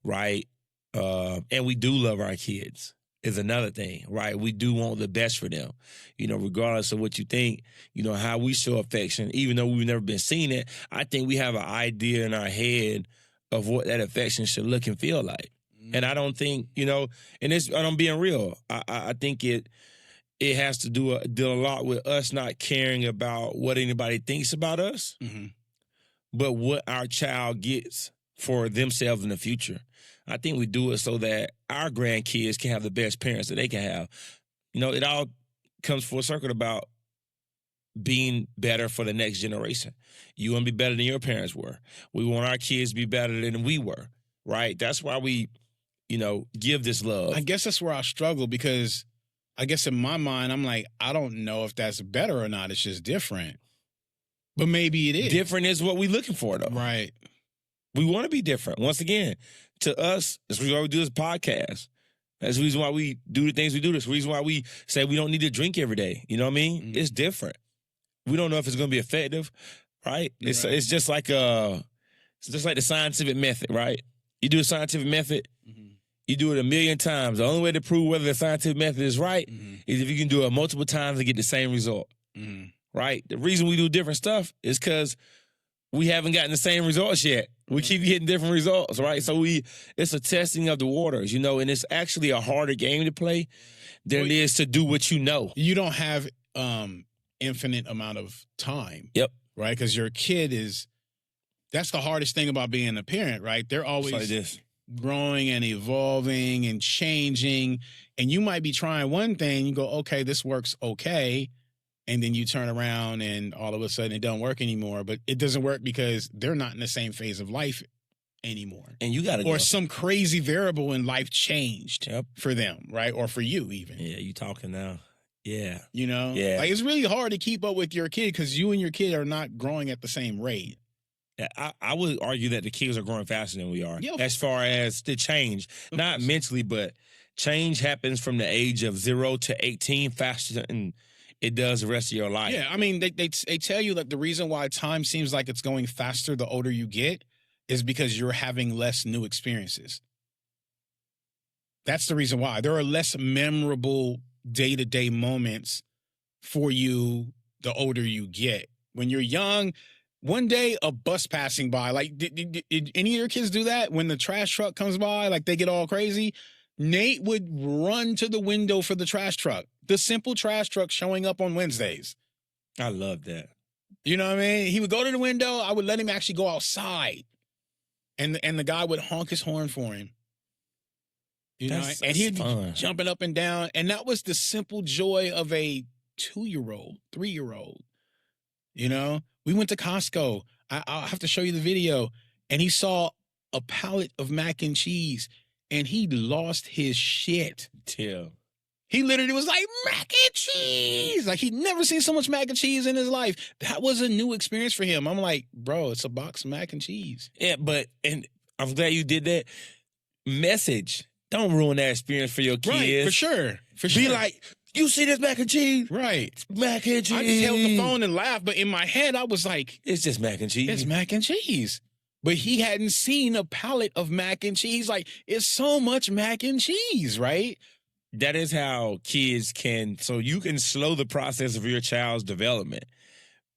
right? And we do love our kids is another thing, right? We do want the best for them, regardless of what you think, how we show affection, even though we've never been seeing it. I think we have an idea in our head of what that affection should look and feel like. And I don't think, and I'm being real. I think it has to deal a lot with us not caring about what anybody thinks about us, but what our child gets for themselves in the future. I think we do it so that our grandkids can have the best parents that they can have. It all comes full circle about being better for the next generation. You want to be better than your parents were. We want our kids to be better than we were, right? That's why we, give this love. I guess that's where I struggle because I guess in my mind, I'm like, I don't know if that's better or not. It's just different. But maybe it is. Different is what we're looking for, though. Right. We want to be different. Once again, to us, that's the reason why we do this podcast. That's the reason why we do the things we do. That's the reason why we say we don't need to drink every day. You know what I mean? Mm-hmm. It's different. We don't know if it's going to be effective, right? It's just like the scientific method, right? You do a scientific method, you do it a million times. The only way to prove whether the scientific method is right is if you can do it multiple times and get the same result, right? The reason we do different stuff is because we haven't gotten the same results yet. We keep getting different results, right? So it's a testing of the waters, and it's actually a harder game to play than it is to do what you know. You don't have infinite amount of time. Yep. Right? Because your kid that's the hardest thing about being a parent, right? They're always like this. Growing and evolving and changing. And you might be trying one thing, you go, okay, this works okay. And then you turn around and all of a sudden it doesn't work anymore. But it doesn't work because they're not in the same phase of life anymore. And you got to Or some crazy variable in life changed for them, right? Or for you even. Yeah, you talking now. Yeah. Yeah. Like it's really hard to keep up with your kid because you and your kid are not growing at the same rate. I would argue that the kids are growing faster than we are. Yeah. As far as the change, not mentally, but change happens from the age of 0 to 18 faster than it does the rest of your life. Yeah, I mean, they tell you that the reason why time seems like it's going faster the older you get is because you're having less new experiences. That's the reason why. There are less memorable day-to-day moments for you the older you get. When you're young, one day a bus passing by, like, did any of your kids do that? When the trash truck comes by, like they get all crazy? Nate would run to the window for the trash truck. The simple trash truck showing up on Wednesdays. I love that. You know what I mean? He would go to the window. I would let him actually go outside. And the guy would honk his horn for him. That's and he'd be jumping up and down. And that was the simple joy of a 2-year-old, 3-year-old. We went to Costco. I'll have to show you the video. And he saw a pallet of mac and cheese. And he lost his shit. Yeah. He literally was like, mac and cheese. Like, he'd never seen so much mac and cheese in his life. That was a new experience for him. I'm like, bro, it's a box of mac and cheese. Yeah, and I'm glad you did that. Message. Don't ruin that experience for your kids. Right, for sure. Be like, you see this mac and cheese? Right. Mac and cheese. I just held the phone and laughed, but in my head, I was like, it's just mac and cheese. It's mac and cheese. But he hadn't seen a pallet of mac and cheese. Like, it's so much mac and cheese, right? That is how kids so you can slow the process of your child's development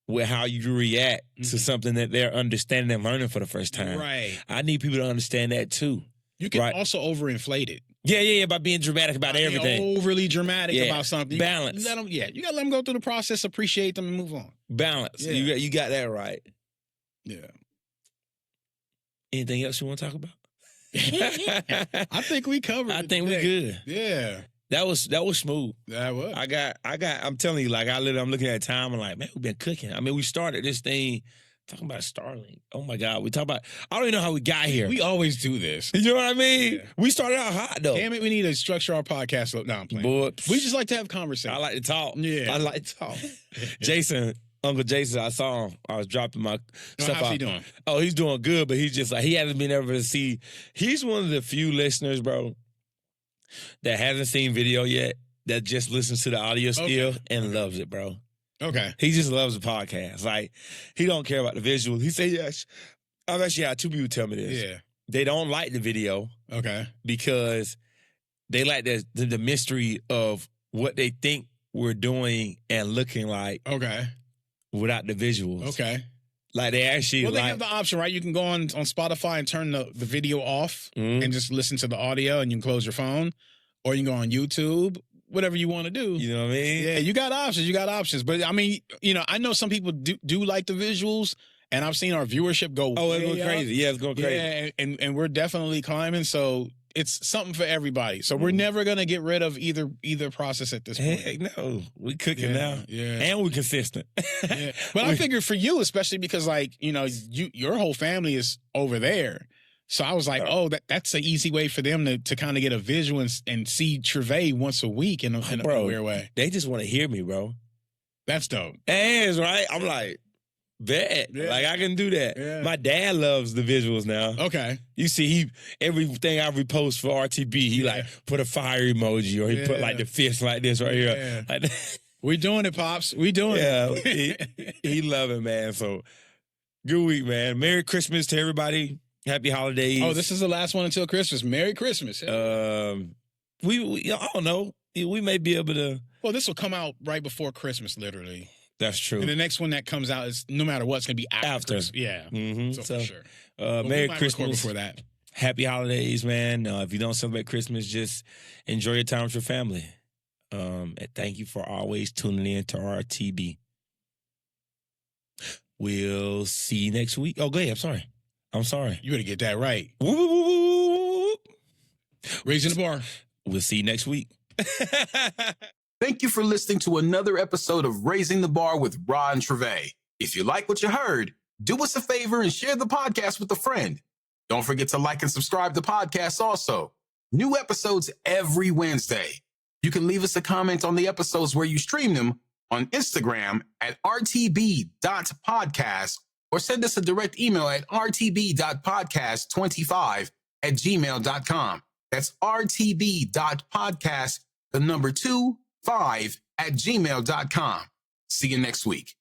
with how you react to something that they're understanding and learning for the first time. Right. I need people to understand that too. You can also overinflate it. Yeah, by being dramatic about everything. Overly dramatic about something. Balance. You got to let them go through the process, appreciate them, and move on. Balance. Yeah. You got that right. Yeah. Anything else you want to talk about? I think we covered it. I think we good. Yeah. That was smooth. That was. I'm telling you, like, I'm looking at time and like, man, we've been cooking. I mean, we started this thing talking about Starlink. Oh my God. We talk about, I don't even know how we got here. We always do this. You know what I mean? Yeah. We started out hot though. Damn it, we need to structure our podcast. No, I'm playing. Boy, we just like to have conversations. I like to talk. Yeah. I like to talk. Uncle Jason, I saw him. I was dropping my stuff how's out. He doing? Oh, he's doing good, but he's just like, he hasn't been able to see. He's one of the few listeners, bro, that hasn't seen video yet. that just listens to the audio still and loves it, bro. Okay. He just loves the podcast. Like, he don't care about the visuals. He said, yes. I've actually had 2 people tell me this. Yeah. They don't like the video Okay. because they like the mystery of what they think we're doing and looking like Okay. without the visuals. Okay. Like, they actually Well, they have the option, right? You can go on Spotify and turn the video off and just listen to the audio, and you can close your phone, or you can go on YouTube, whatever you want to do. You know what I mean? Yeah, you got options. But I mean, I know some people do like the visuals, and I've seen our viewership go. Oh, it's going crazy. Yeah, it's going crazy. Yeah, and we're definitely climbing. So it's something for everybody. So we're never gonna get rid of either process at this point. Heck no, we cooking now. Yeah, and we're consistent. yeah. But I figured for you, especially because your whole family is over there. So I was like, that's an easy way for them to kind of get a visual and see Treve once a week in a weird way. They just want to hear me, bro. That's dope. That's right. I'm like, bet. Yeah. Like, I can do that. Yeah. My dad loves the visuals now. Okay. You see, everything I repost for RTB, he like put a fire emoji, or he put like the fist like this right here. Like, we doing it, Pops. We doing it. he love it, man. So good week, man. Merry Christmas to everybody. Happy holidays. Oh, this is the last one until Christmas. Merry Christmas. We I don't know. We may be able to. Well, this will come out right before Christmas, literally. That's true. And the next one that comes out is, no matter what, it's going to be after. Christmas. Yeah. Mm-hmm. So for sure. Merry Christmas. Before that. Happy holidays, man. If you don't celebrate Christmas, just enjoy your time with your family. And thank you for always tuning in to RTB. We'll see you next week. Oh, go ahead. I'm sorry. You better get that right. Whoop, whoop, whoop, whoop, whoop. Raising the bar. We'll see you next week. Thank you for listening to another episode of Raising the Bar with Ra and Treve. If you like what you heard, do us a favor and share the podcast with a friend. Don't forget to like and subscribe to the podcast also. New episodes every Wednesday. You can leave us a comment on the episodes where you stream them on Instagram at rtb.podcast, or send us a direct email at rtb.podcast25@gmail.com. That's rtb.podcast, 25 @gmail.com. See you next week.